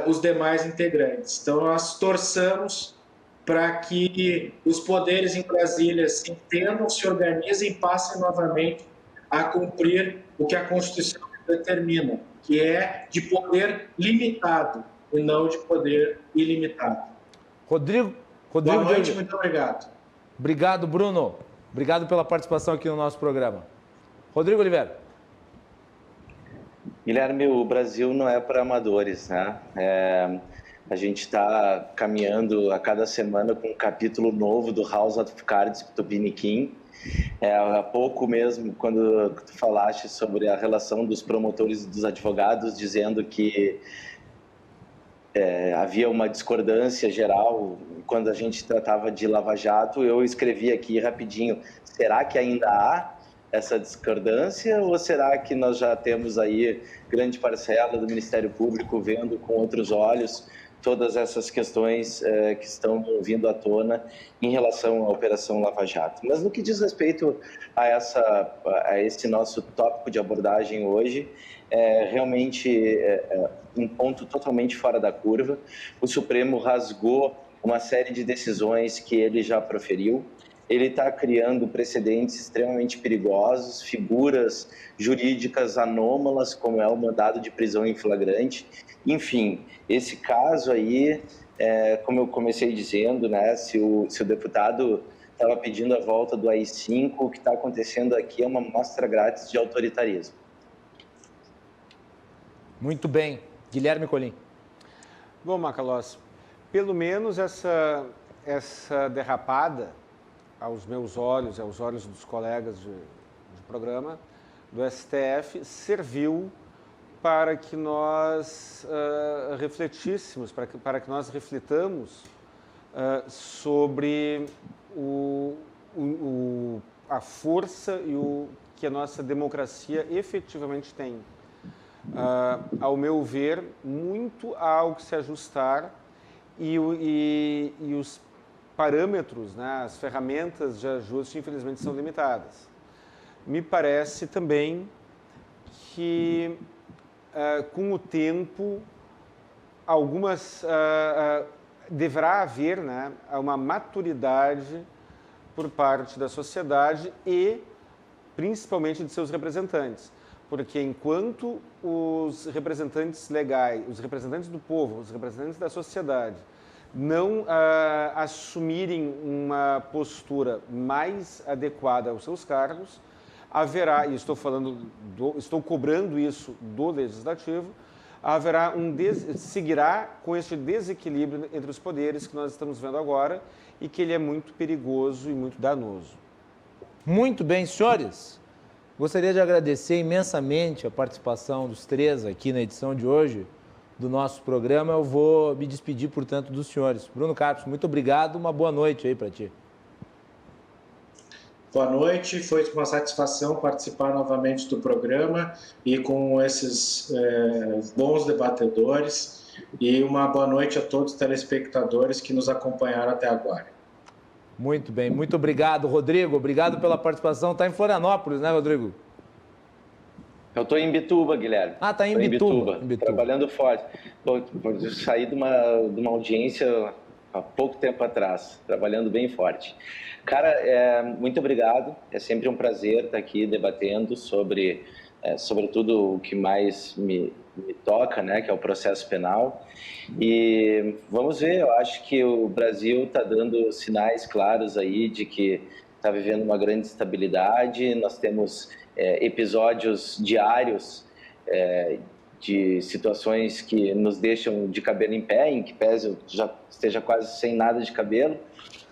Speaker 6: os demais integrantes. Então, nós torçamos para que os poderes em Brasília se entendam, se organizem e passem novamente a cumprir o que a Constituição determina, que é de poder limitado e não de poder ilimitado.
Speaker 2: Rodrigo
Speaker 6: Boa noite, muito obrigado.
Speaker 2: Obrigado, Bruno. Obrigado pela participação aqui no nosso programa. Rodrigo Oliveira.
Speaker 7: Guilherme, o Brasil não é para amadores, né? A gente está caminhando a cada semana com um capítulo novo do House of Cards Tupiniquim. Há pouco mesmo, quando tu falaste sobre a relação dos promotores e dos advogados, dizendo que havia uma discordância geral quando a gente tratava de Lava Jato, eu escrevi aqui rapidinho, será que ainda há essa discordância ou será que nós já temos aí grande parcela do Ministério Público vendo com outros olhos todas essas questões que estão vindo à tona em relação à Operação Lava Jato? Mas no que diz respeito a esse nosso tópico de abordagem hoje, realmente um ponto totalmente fora da curva. O Supremo rasgou uma série de decisões que ele já proferiu. Ele está criando precedentes extremamente perigosos, figuras jurídicas anômalas, como é o mandado de prisão em flagrante. Enfim, esse caso aí, como eu comecei dizendo, né, se o deputado estava pedindo a volta do AI-5, o que está acontecendo aqui é uma amostra grátis de autoritarismo.
Speaker 2: Muito bem. Guilherme Colim.
Speaker 5: Bom, Macalós, pelo menos essa derrapada, aos meus olhos e aos olhos dos colegas de programa do STF, serviu para que nós refletíssemos, para que nós reflitamos sobre a força e o que a nossa democracia efetivamente tem. Ao meu ver, muito há algo que se ajustar e os parâmetros, né, as ferramentas de ajuste, infelizmente, são limitadas. Me parece também que, com o tempo, deverá haver, né, uma maturidade por parte da sociedade e, principalmente, de seus representantes. porque enquanto os representantes legais, os representantes do povo, os representantes da sociedade não assumirem uma postura mais adequada aos seus cargos, haverá, e estou cobrando isso do Legislativo, seguirá com este desequilíbrio entre os poderes que nós estamos vendo agora e que ele é muito perigoso e muito danoso.
Speaker 2: Muito bem, senhores. Gostaria de agradecer imensamente a participação dos três aqui na edição de hoje do nosso programa. Eu vou me despedir, portanto, dos senhores. Bruno Carpes, muito obrigado. Uma boa noite aí para ti.
Speaker 6: Boa noite, foi uma satisfação participar novamente do programa e com esses bons debatedores, e uma boa noite a todos os telespectadores que nos acompanharam até agora.
Speaker 2: Muito bem, muito obrigado, Rodrigo, obrigado pela participação. Está em Florianópolis, né, Rodrigo?
Speaker 7: Eu estou em Bituba, Guilherme.
Speaker 2: Ah, está em Bituba.
Speaker 7: Trabalhando forte. Eu saí de uma audiência há pouco tempo atrás, trabalhando bem forte. Cara, muito obrigado. É sempre um prazer estar aqui debatendo sobre tudo o que mais me toca, né, que é o processo penal. E vamos ver, eu acho que o Brasil está dando sinais claros aí de que está vivendo uma grande estabilidade. Nós temos episódios diários de situações que nos deixam de cabelo em pé, em que pese eu já esteja quase sem nada de cabelo,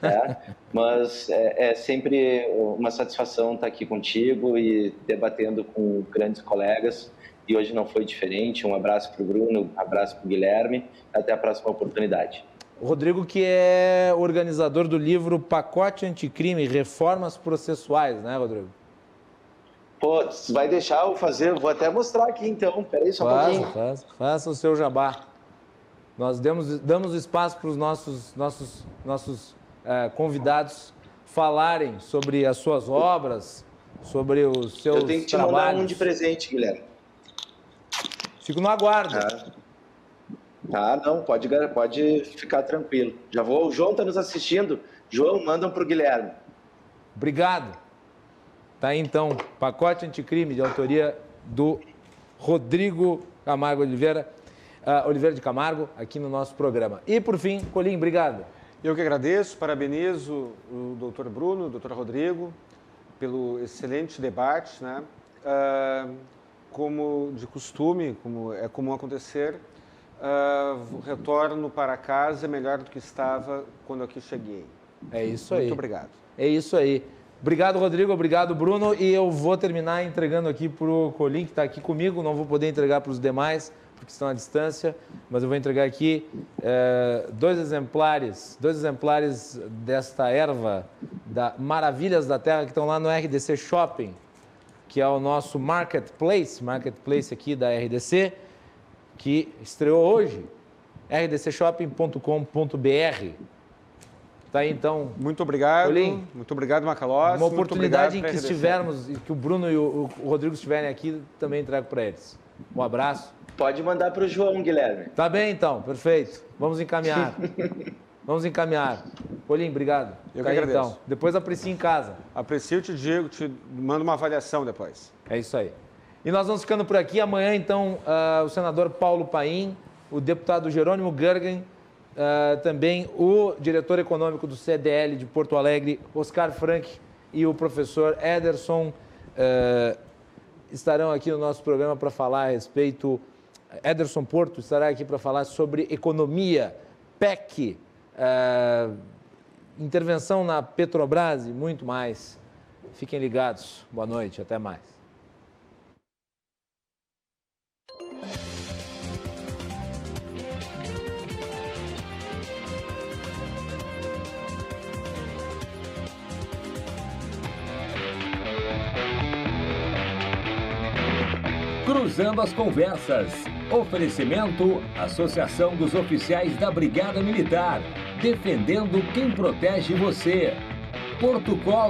Speaker 7: né? Mas é sempre uma satisfação estar aqui contigo e debatendo com grandes colegas, e hoje não foi diferente. Um abraço para o Bruno, um abraço para o Guilherme, até a próxima oportunidade.
Speaker 2: O Rodrigo, que é organizador do livro Pacote Anticrime, Reformas Processuais, né, Rodrigo?
Speaker 7: Pô, vai deixar eu fazer? Vou até mostrar aqui então, peraí só um pouquinho.
Speaker 2: Faça o seu jabá. Nós damos espaço para os nossos convidados falarem sobre as suas obras, sobre os seus trabalhos.
Speaker 7: Eu tenho que te mandar um de presente, Guilherme.
Speaker 2: Fico no aguardo.
Speaker 7: Não, pode ficar tranquilo. O João está nos assistindo. João, mandam para o Guilherme.
Speaker 2: Obrigado. Tá aí, então, Pacote Anticrime, de autoria do Rodrigo Camargo Oliveira de Camargo, aqui no nosso programa. E, por fim, Colim, obrigado.
Speaker 5: Eu que agradeço, parabenizo o doutor Bruno, o doutor Rodrigo, pelo excelente debate, né? Como de costume, como é comum acontecer, o retorno para casa é melhor do que estava quando aqui cheguei.
Speaker 2: É isso aí.
Speaker 5: Muito obrigado.
Speaker 2: É isso aí. Obrigado, Rodrigo. Obrigado, Bruno. E eu vou terminar entregando aqui para o Colim, que está aqui comigo. Não vou poder entregar para os demais, porque estão à distância, mas eu vou entregar aqui dois exemplares desta erva da Maravilhas da Terra, que estão lá no RDC Shopping, que é o nosso marketplace aqui da RDC, que estreou hoje, rdcshopping.com.br. Tá aí, então.
Speaker 5: Muito obrigado.
Speaker 2: Colim.
Speaker 5: Muito obrigado, Macalossi.
Speaker 2: Uma oportunidade em que estivermos, que o Bruno e o Rodrigo estiverem aqui, também entrego para eles. Um abraço.
Speaker 7: Pode mandar para o João, Guilherme.
Speaker 2: Tá bem, então. Perfeito. Vamos encaminhar. Colim, obrigado.
Speaker 5: Eu que agradeço.
Speaker 2: Então. Depois aprecio em casa.
Speaker 5: Aprecio, te digo, te mando uma avaliação depois.
Speaker 2: É isso aí. E nós vamos ficando por aqui. Amanhã, então, o senador Paulo Paim, o deputado Jerônimo Gergen, também o diretor econômico do CDL de Porto Alegre, Oscar Frank, e o professor Ederson estarão aqui no nosso programa para falar a respeito. Ederson Porto estará aqui para falar sobre economia, PEC, intervenção na Petrobras e muito mais. Fiquem ligados. Boa noite. Até mais.
Speaker 1: Cruzando as Conversas. Oferecimento: Associação dos Oficiais da Brigada Militar. Defendendo quem protege você. Portucol.